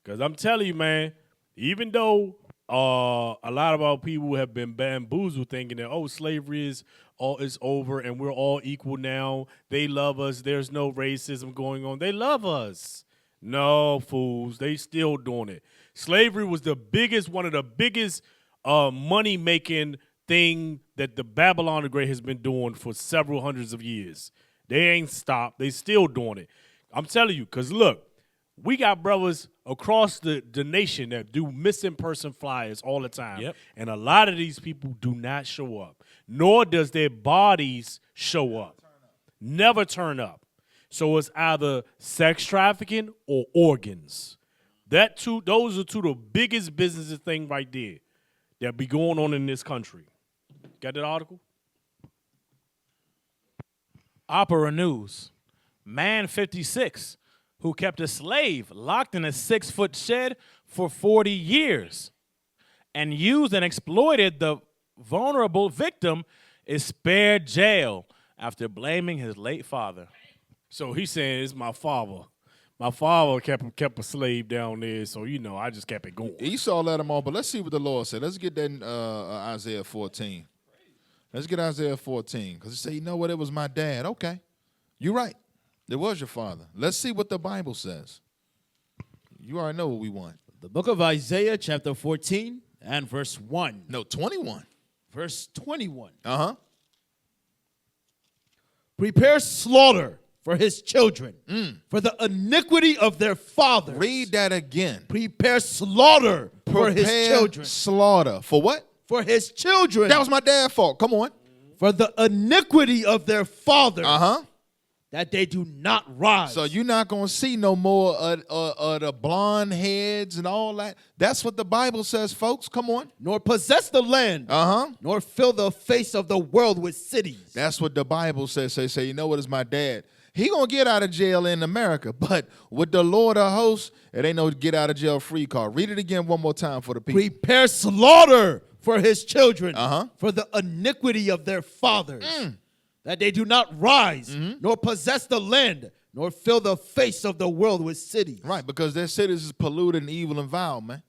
Because I'm telling you, man, even though a lot of our people have been bamboozled thinking that, oh, slavery is over and we're all equal now. They love us. There's no racism going on. They love us. No, fools. They still doing it. Slavery was one of the biggest money-making thing that the Babylon the Great has been doing for several hundreds of years. They ain't stopped. They still doing it. I'm telling you, because look, we got brothers across the nation that do missing person flyers all the time. Yep. And a lot of these people do not show up, nor does their bodies show up. Never turn up. So it's either sex trafficking or organs. Those are two of the biggest business thing right there that be going on in this country. Got that article? Opera News. Man 56 who kept a slave locked in a 6-foot shed for 40 years and used and exploited the vulnerable victim is spared jail after blaming his late father. So he's saying it's my father. My father kept a slave down there, so, I just kept it going. Esau let him off, but let's see what the Lord said. Let's get that in Isaiah 14. Let's get Isaiah 14, because he said, you know what, it was my dad. Okay, you're right. It was your father. Let's see what the Bible says. You already know what we want. The book of Isaiah, chapter 14, and verse 1. No, 21. Verse 21. Uh-huh. Prepare slaughter for his children, for the iniquity of their fathers. Read that again. Prepare slaughter for his children. Slaughter. For what? For his children. That was my dad's fault. Come on. For the iniquity of their fathers. Uh-huh. That they do not rise. So you're not going to see no more of the blonde heads and all that. That's what the Bible says, folks. Come on. Nor possess the land. Uh-huh. Nor fill the face of the world with cities. That's what the Bible says. Say, you know what, it's my dad. He going to get out of jail in America. But with the Lord of hosts, it ain't no get out of jail free card. Read it again one more time for the people. Prepare slaughter for his children. Uh-huh. For the iniquity of their fathers. That they do not rise, nor possess the land, nor fill the face of the world with cities. Right, because their cities is polluted and evil and vile, man.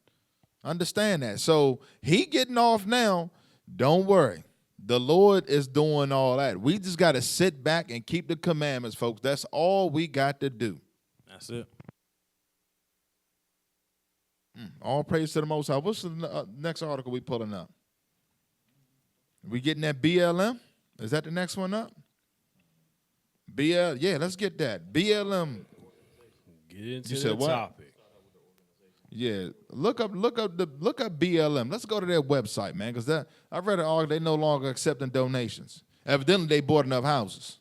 Understand that. So he getting off now. Don't worry. The Lord is doing all that. We just got to sit back and keep the commandments, folks. That's all we got to do. That's it. All praise to the Most High. What's the next article we pulling up? We getting that BLM? Is that the next one up? Yeah, let's get that. BLM. Get into You the said what? topic. Yeah, look up BLM. Let's go to their website, man, because I read an article. They no longer accepting donations. Evidently, they bought enough houses.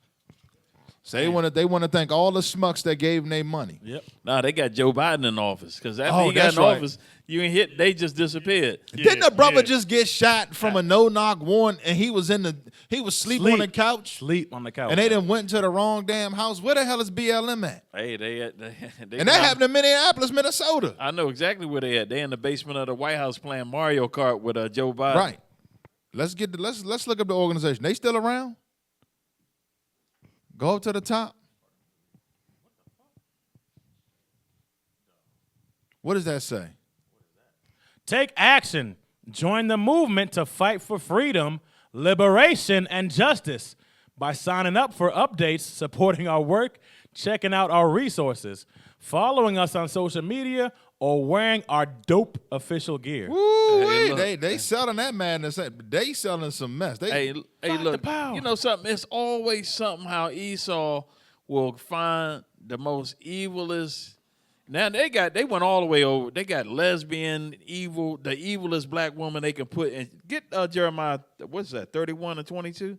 So they want to thank all the schmucks that gave them their money. Yep. Nah, they got Joe Biden in office because after he got in office, you ain't hit. They just disappeared. Didn't the brother just get shot from a no-knock warrant, and he was sleeping on the couch? Sleep on the couch. And they done went to the wrong damn house. Where the hell is BLM at? Hey, they and that happened in Minneapolis, Minnesota. I know exactly where they at. They in the basement of the White House playing Mario Kart with Joe Biden. Right. Let's look up the organization. They still around? Go up to the top. What does that say? Take action. Join the movement to fight for freedom, liberation, and justice by signing up for updates, supporting our work, checking out our resources, following us on social media, or wearing our dope official gear. Woo, they selling that madness. They selling some mess. Hey, look, you know something? It's always something how Esau will find the most evilest. Now they went all the way over. They got lesbian, evil, the evilest black woman they can put in. Get Jeremiah, what's that, 31 and 22?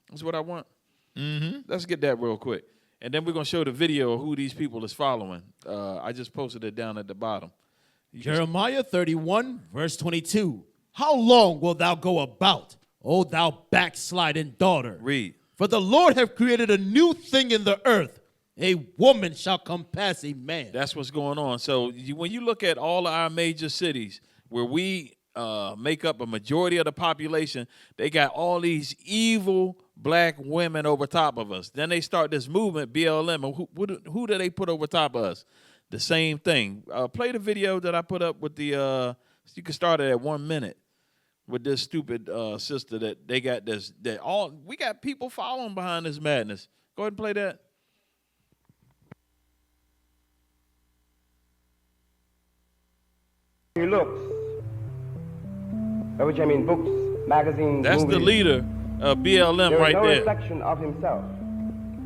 That's what I want. Mm-hmm. Let's get that real quick. And then we're going to show the video of who these people is following. I just posted it down at the bottom. Jeremiah 31, verse 22. How long wilt thou go about, O thou backsliding daughter? Read. For the Lord hath created a new thing in the earth. A woman shall compass a man. That's what's going on. So when you look at all of our major cities where we make up a majority of the population, they got all these evil black women over top of us. Then they start this movement, BLM. And who do they put over top of us? The same thing. Play the video that I put up with the, you can start it at 1 minute with this stupid sister that they got this, we got people following behind this madness. Go ahead and play that. He looks, by which I mean books, magazines, That's movies. the leader of BLM right no there. reflection of himself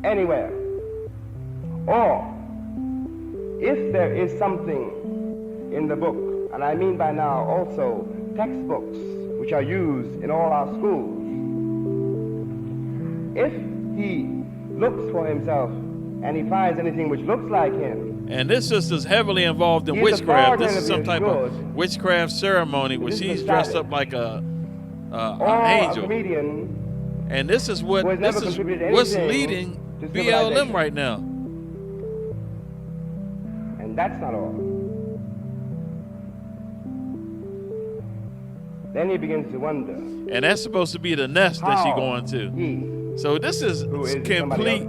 anywhere. Or if there is something in the book, and I mean by now also textbooks which are used in all our schools, if he looks for himself and he finds anything which looks like him, and this sister's heavily involved in witchcraft. This is some type of witchcraft ceremony where she's dressed up like an angel. And this is what's leading BLM right now. And that's not all. Then he begins to wonder. And that's supposed to be the nest that she's going to. So this is complete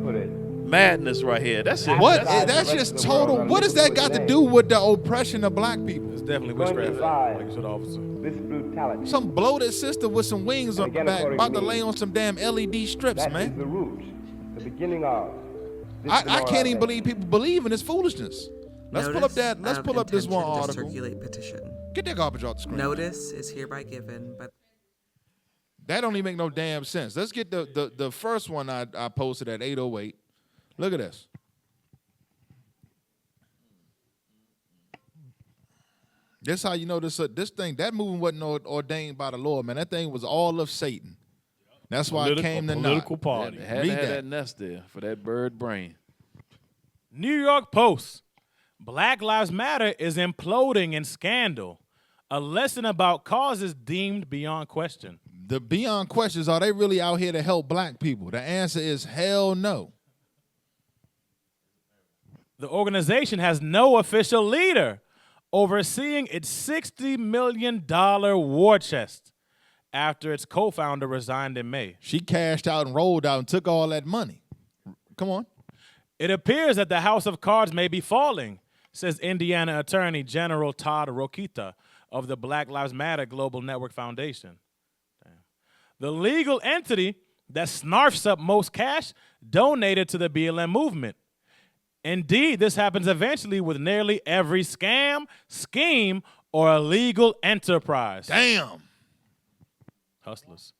madness right here. That's it. That's just total. What does that got to do with the oppression of black people? It's definitely witchcraft. Like you said, officer. This brutality. Some bloated sister with some wings on her back, about to lay on some damn LED strips, that man. Is the root, the beginning of. I can't even believe people believe in this foolishness. Let's pull up that. Let's pull up this one article. Circulate petition. Get that garbage off the screen. Notice is hereby given, but that don't even make no damn sense. Let's get the first one I posted at 8:08. Look at this. This how you know this thing, that movement wasn't ordained by the Lord, man. That thing was all of Satan. That's why it came to political party. Had to have that nest there for that bird brain. New York Post. Black Lives Matter is imploding in scandal. A lesson about causes deemed beyond question. The beyond questions, are they really out here to help black people? The answer is hell no. The organization has no official leader overseeing its $60 million war chest after its co-founder resigned in May. She cashed out and rolled out and took all that money. Come on. It appears that the house of cards may be falling, says Indiana Attorney General Todd Rokita of the Black Lives Matter Global Network Foundation. The legal entity that snarfs up most cash donated to the BLM movement. Indeed, this happens eventually with nearly every scam, scheme, or illegal enterprise. Damn. Hustlers.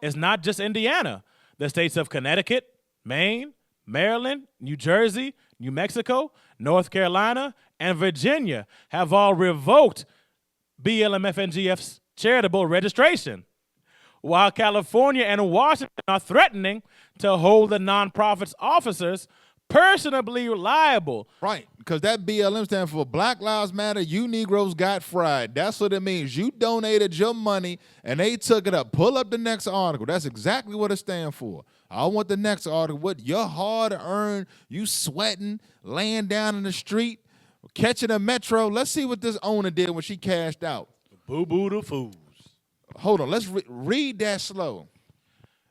It's not just Indiana. The states of Connecticut, Maine, Maryland, New Jersey, New Mexico, North Carolina, and Virginia have all revoked BLM-FNGF's charitable registration, while California and Washington are threatening to hold the nonprofit's officers personally liable. Right, because that BLM stands for Black Lives Matter, You Negroes Got Fried. That's what it means. You donated your money, and they took it up. Pull up the next article. That's exactly what it stands for. I want the next article. What your hard-earned, you sweating, laying down in the street, catching a metro. Let's see what this owner did when she cashed out. Boo-boo the fools. Hold on. Let's read that slow.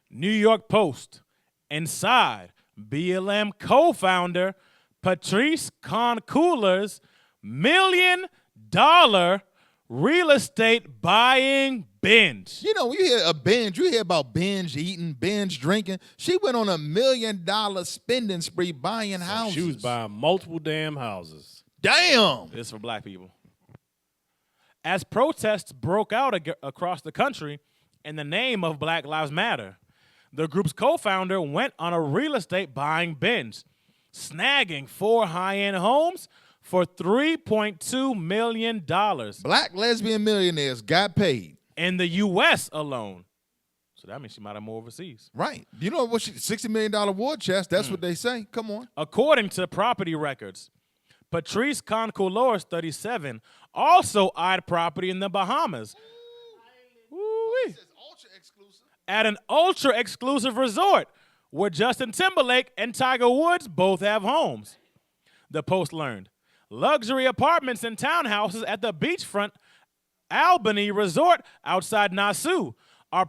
New York Post. Inside, BLM co-founder Patrice Concoula's $1 million real estate buying binge. You know, when you hear a binge, you hear about binge eating, binge drinking. She went on $1 million spending spree buying houses. She was buying multiple damn houses. Damn. It's for black people. As protests broke out across the country in the name of Black Lives Matter, the group's co-founder went on a real estate buying binge, snagging 4 high-end homes for $3.2 million. Black lesbian millionaires got paid. In the U.S. alone. So that means she might have more overseas. Right. You know what? $60 million war chest. That's what they say. Come on. According to property records, Patrice Concoulor, 37, also eyed property in the Bahamas. Ooh-wee. At an ultra-exclusive resort where Justin Timberlake and Tiger Woods both have homes. The Post learned. Luxury apartments and townhouses at the beachfront Albany Resort outside Nassau are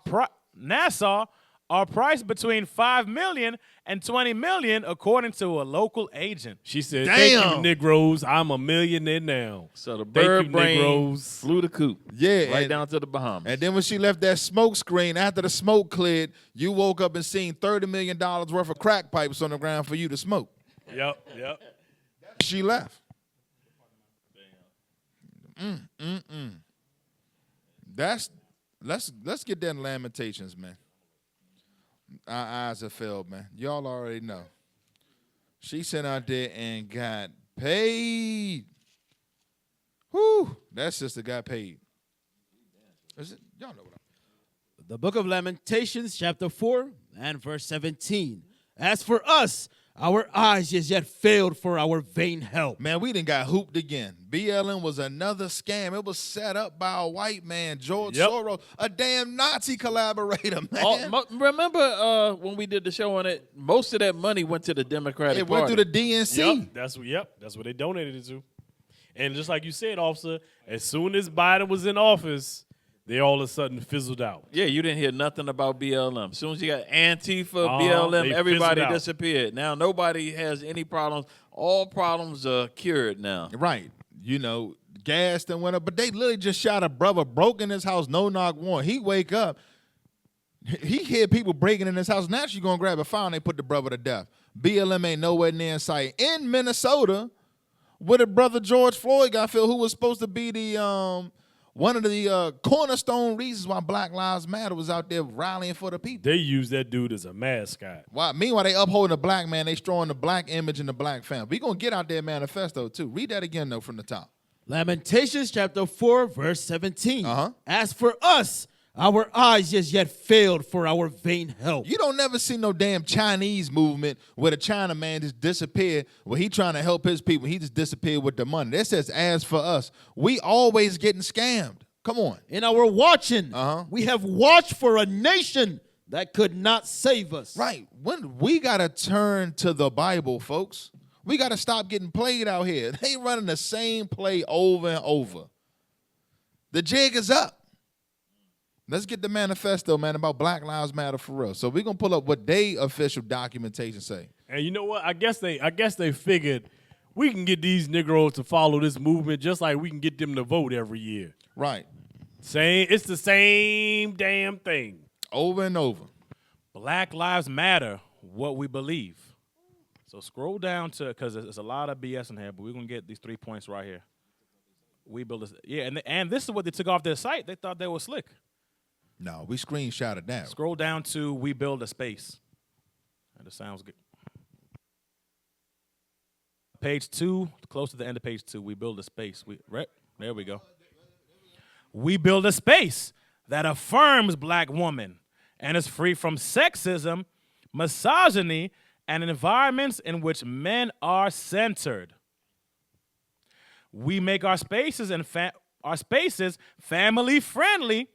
priced between $5 million and $20 million, according to a local agent. She said, "Thank you, Negroes. I'm a millionaire now." So the Thank bird you, brain Negroes. flew the coop. Yeah. Right down to the Bahamas. And then when she left that smoke screen, after the smoke cleared, you woke up and seen $30 million worth of crack pipes on the ground for you to smoke. Yep. She left. Let's get that in Lamentations, man. Our eyes have failed, man. Y'all already know. She sent out there and got paid. Whew, that sister got paid. Is it? Y'all know what The book of Lamentations, chapter 4 and verse 17. As for us, our eyes as yet failed for our vain help. Man, we done got hooped again. BLM was another scam. It was set up by a white man, George Soros, a damn Nazi collaborator, man. Remember when we did the show on it, most of that money went to the Democratic Party. It went through the DNC. That's what they donated it to. And just like you said, officer, as soon as Biden was in office, they all of a sudden fizzled out. Yeah, you didn't hear nothing about BLM. As soon as you got Antifa, BLM, everybody disappeared. Now nobody has any problems. All problems are cured now. Right. You know, gas done went up, but they literally just shot a brother, broke in his house, no knock warrant. He wake up, he hear people breaking in his house. Now she's gonna grab a file and they put the brother to death. BLM ain't nowhere near in sight. In Minnesota, where the brother George Floyd got killed, who was supposed to be the one of the cornerstone reasons why Black Lives Matter was out there rallying for the people. They use that dude as a mascot. Why? Meanwhile, they upholding the black man. They throwing the black image and the black family. We going to get out there manifesto, too. Read that again, though, from the top. Lamentations chapter 4, verse 17. As for us, our eyes as yet failed for our vain help. You don't never see no damn Chinese movement where the China man just disappeared where he trying to help his people. He just disappeared with the money. That says, as for us, we always getting scammed. Come on. In our watching, we have watched for a nation that could not save us. Right. When we got to turn to the Bible, folks. We got to stop getting played out here. They running the same play over and over. The jig is up. Let's get the manifesto, man, about Black Lives Matter for real. So we're going to pull up what they official documentation say. And you know what? I guess they figured we can get these Negroes to follow this movement just like we can get them to vote every year. Right. It's the same damn thing. Over and over. Black Lives Matter, what we believe. So scroll down to, because there's a lot of BS in here, but we're going to get these 3 points right here. We build this. Yeah, and this is what they took off their site. They thought they were slick. No, we screenshotted that. Scroll down to we build a space. And it sounds good. Page 2, close to the end of page 2, we build a space. Right? There we go. We build a space that affirms black woman and is free from sexism, misogyny, and environments in which men are centered. We make our spaces family friendly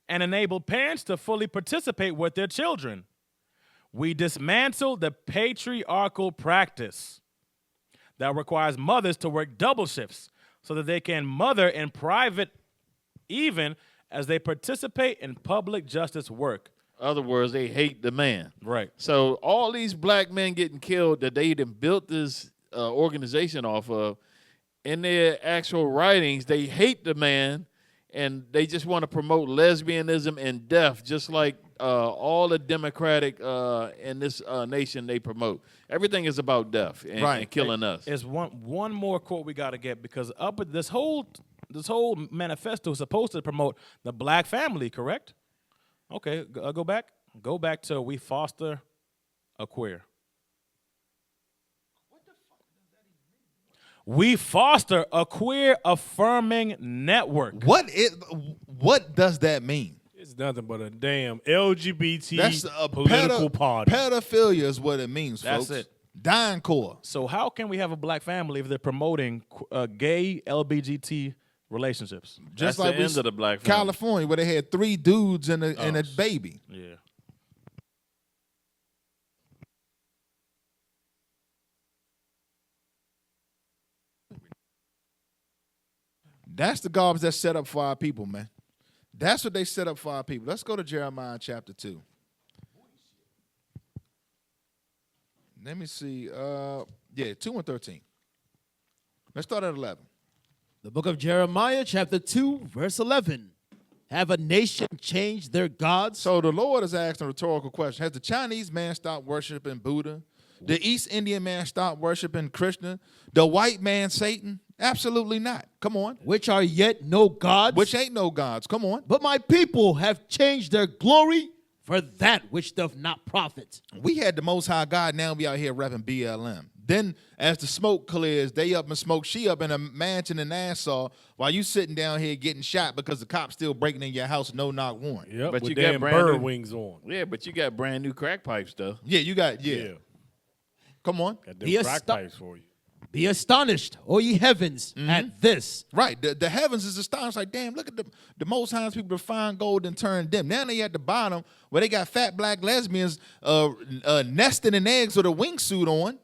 and enable parents to fully participate with their children. We dismantle the patriarchal practice that requires mothers to work double shifts so that they can mother in private even as they participate in public justice work. In other words, they hate the man. Right. So all these black men getting killed that they done built this organization off of, in their actual writings, they hate the man, and they just want to promote lesbianism and death, just like all the Democratic in this nation they promote. Everything is about death and killing us. There's one more quote we got to get, because up at this whole manifesto is supposed to promote the black family, correct? Okay, go back. Go back to we foster a queer. We foster a queer affirming network. What does that mean? It's nothing but a damn LGBT That's a political party. Pedophilia is what it means, That's folks. it. Dying core. So how can we have a black family if they're promoting gay LGBT relationships? Just That's like the end of the black family. California, where they had 3 dudes and a baby. Yeah. That's the garbage that's set up for our people, man. That's what they set up for our people. Let's go to Jeremiah chapter 2. Let me see. 2 and 13. Let's start at 11. The book of Jeremiah, chapter 2, verse 11. Have a nation changed their gods? So the Lord is asking a rhetorical question. Has the Chinese man stopped worshiping Buddha? The East Indian man stopped worshiping Krishna? The white man Satan? Absolutely not. Come on. Which are yet no gods? Which ain't no gods. Come on. But my people have changed their glory for that which doth not profit. We had the Most High God. Now we out here repping BLM. Then as the smoke clears, they up and smoke. She up in a mansion in Nassau while you sitting down here getting shot because the cops still breaking in your house, no knock warrant. Yep, but with you damn got brand bird new wings on. Yeah, but you got brand new crack pipes though. Yeah, you got Come on. Got them crack pipes for you. Be astonished, O ye heavens, at this. Right. The heavens is astonished. Like, damn, look at the Most High's people find gold and turn dim. Now they at the bottom where they got fat black lesbians nesting in eggs with a wingsuit on.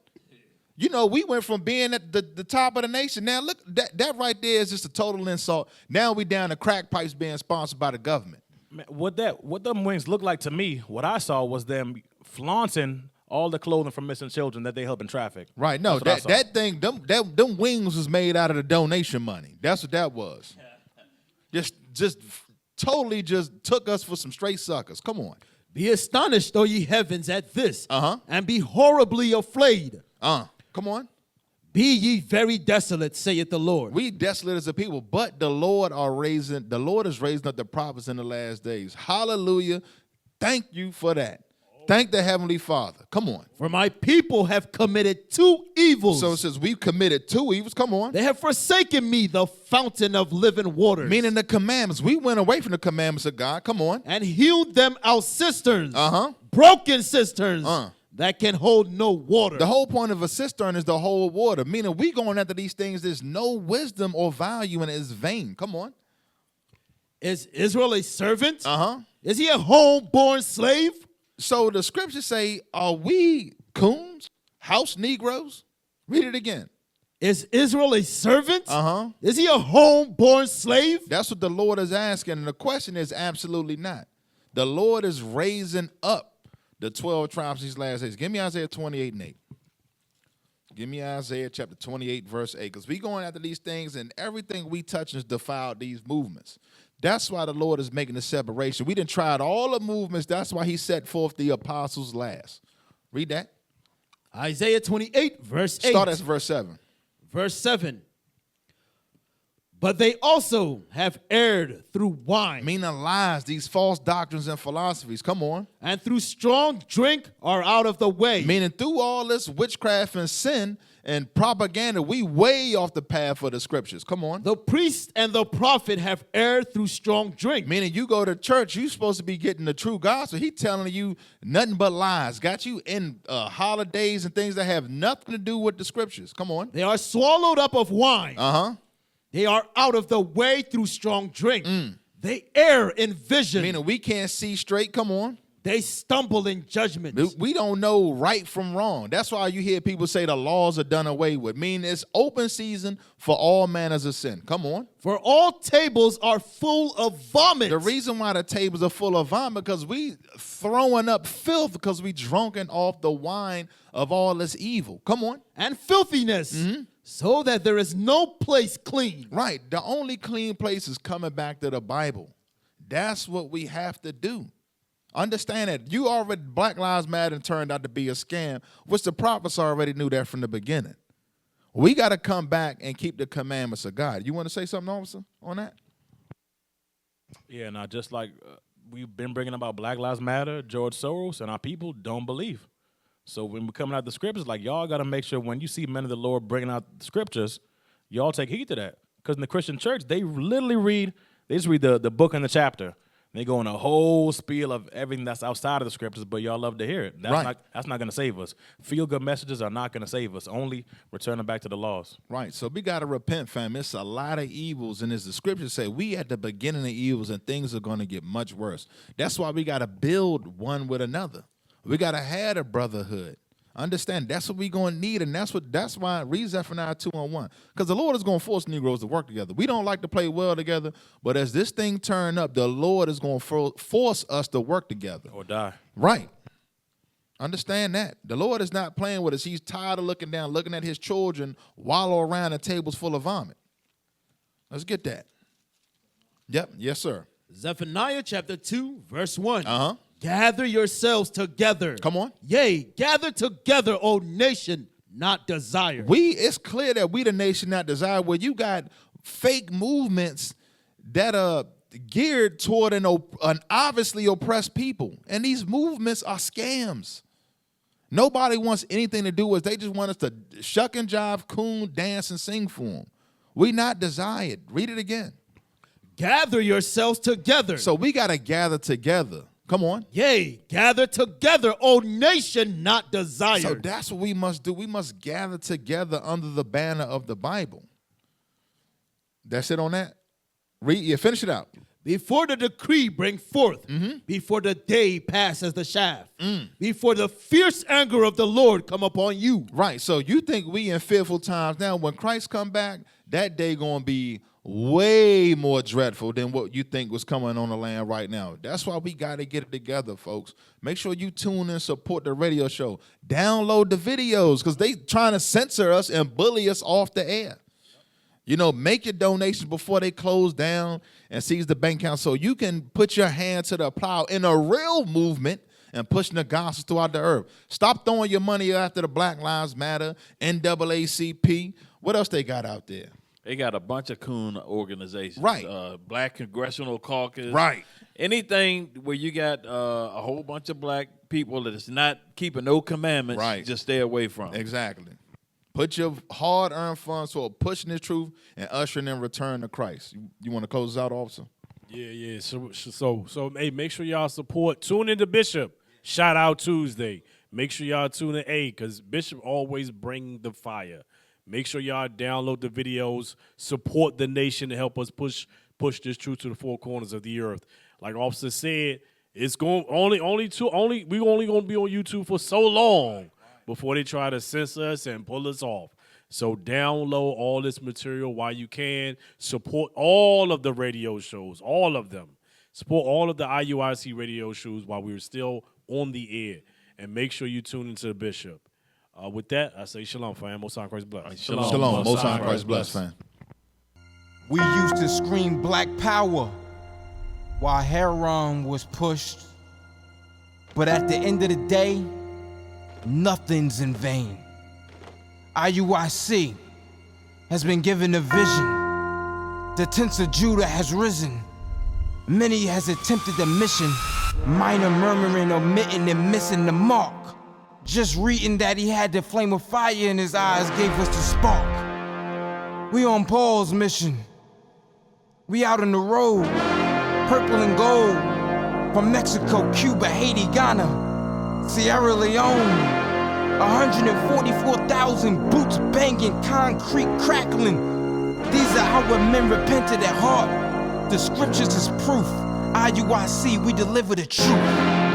You know, we went from being at the top of the nation. Now, look, that right there is just a total insult. Now we down to crack pipes being sponsored by the government. Man, what them wings look like to me, what I saw was them flaunting all the clothing from missing children that they help in traffic. Right. No, that thing, them wings was made out of the donation money. That's what that was. Just totally just took us for some straight suckers. Come on. Be astonished, O ye heavens, at this. And be horribly afraid. Come on. Be ye very desolate, saith the Lord. We desolate as a people, but the Lord is raising up the prophets in the last days. Hallelujah. Thank you for that. Thank the Heavenly Father. Come on. For my people have committed 2 evils. So it says we've committed 2 evils. Come on. They have forsaken me, the fountain of living waters. Meaning the commandments. We went away from the commandments of God. Come on. And hewed them out cisterns. Broken cisterns. That can hold no water. The whole point of a cistern is to hold water. Meaning we going after these things, there's no wisdom or value in it. It's vain. Come on. Is Israel a servant? Is he a homeborn slave? So the scriptures say, are we coons, house Negroes? Read it again. Is Israel a servant? Is he a homeborn slave? That's what the Lord is asking. And the question is absolutely not. The Lord is raising up the 12 tribes these last days. Give me Isaiah 28 and 8. Give me Isaiah chapter 28, verse 8. Because we going after these things, and everything we touch is defiled these movements. That's why the Lord is making the separation. We done tried all the movements. That's why he set forth the apostles last. Read that. Isaiah 28, verse 8. Start at verse 7. Verse 7. But they also have erred through wine. Meaning lies, these false doctrines and philosophies. Come on. And through strong drink are out of the way. Meaning through all this witchcraft and sin and propaganda, we way off the path of the scriptures. Come on. The priest and the prophet have erred through strong drink. Meaning you go to church, you're supposed to be getting the true gospel. He telling you nothing but lies. Got you in holidays and things that have nothing to do with the scriptures. Come on. They are swallowed up of wine. Uh-huh. They are out of the way through strong drink. They err in vision. Meaning we can't see straight. Come on. They stumble in judgment. We don't know right from wrong. That's why you hear people say the laws are done away with. Meaning it's open season for all manners of sin. Come on. For all tables are full of vomit. The reason why the tables are full of vomit because we throwing up filth because we drunken off the wine of all this evil. Come on. And filthiness. So that there is no place clean. Right. The only clean place is coming back to the Bible. That's what we have to do. Understand that you already, Black Lives Matter turned out to be a scam, which the prophets already knew that from the beginning. We got to come back and keep the commandments of God. You want to say something, officer, on that? Yeah, now just like we've been bringing about Black Lives Matter, George Soros, and our people don't believe. So when we're coming out the scriptures, like y'all got to make sure when you see men of the Lord bringing out the scriptures, y'all take heed to that. Because in the Christian church, they literally just read the book and the chapter. They go on a whole spiel of everything that's outside of the scriptures, but y'all love to hear it. That's not going to save us. Feel-good messages are not going to save us. Only returning back to the laws. Right. So we got to repent, fam. It's a lot of evils, and as the scriptures say, we at the beginning of evils, and things are going to get much worse. That's why we got to build one with another. We got to have a brotherhood. Understand, that's what we're going to need, and that's why read Zephaniah 2:1. Because the Lord is going to force Negroes to work together. We don't like to play well together, but as this thing turn up, the Lord is going to force us to work together. Or die. Right. Understand that. The Lord is not playing with us. He's tired of looking down, looking at his children wallow around at tables full of vomit. Let's get that. Yep. Yes, sir. Zephaniah chapter 2, verse 1. Uh-huh. Gather yourselves together. Come on. Yea, gather together, O nation, not desired. It's clear that we the nation not desired, where you got fake movements that are geared toward an obviously oppressed people. And these movements are scams. Nobody wants anything to do with it. They just want us to shuck and jive, coon, dance, and sing for them. We not desired. Read it again. Gather yourselves together. So we got to gather together. Come on. Yea, gather together, O nation not desired. So that's what we must do. We must gather together under the banner of the Bible. That's it on that? Read, finish it out. Before the decree bring forth, before the day pass as the shaft, before the fierce anger of the Lord come upon you. Right, so you think we in fearful times now. When Christ come back, that day going to be way more dreadful than what you think was coming on the land right now. That's why we got to get it together, folks. Make sure you tune in, support the radio show. Download the videos because they trying to censor us and bully us off the air. You know, make your donations before they close down and seize the bank account so you can put your hand to the plow in a real movement and pushing the gospel throughout the earth. Stop throwing your money after the Black Lives Matter, NAACP. What else they got out there? They got a bunch of coon organizations. Right. Black Congressional Caucus. Right. Anything where you got a whole bunch of black people that is not keeping no commandments, just stay away from. Exactly. Put your hard-earned funds toward pushing the truth and ushering in return to Christ. You want to close this out, officer? Yeah. So hey, make sure y'all support. Tune into Bishop. Shout out Tuesday. Make sure y'all tune in, because Bishop always bring the fire. Make sure y'all download the videos, support the nation to help us push this truth to the four corners of the earth. Like Officer said, it's going we only gonna be on YouTube for so long before they try to censor us and pull us off. So download all this material while you can. Support all of the radio shows, all of them. Support all of the IUIC radio shows while we're still on the air. And make sure you tune into the Bishop. With that, I say shalom, fam. Most High Christ bless. Shalom. Most High Christ bless, fam. We used to scream black power while heroin was pushed. But at the end of the day, nothing's in vain. IUIC has been given a vision. The tents of Judah has risen. Many has attempted the mission, minor murmuring, omitting, and missing the mark. Just reading that he had the flame of fire in his eyes gave us the spark. We on Paul's mission. We out on the road, purple and gold, from Mexico, Cuba, Haiti, Ghana, Sierra Leone. 144,000 boots banging, concrete crackling. These are how men repented at heart. The scriptures is proof. IUIC, we deliver the truth.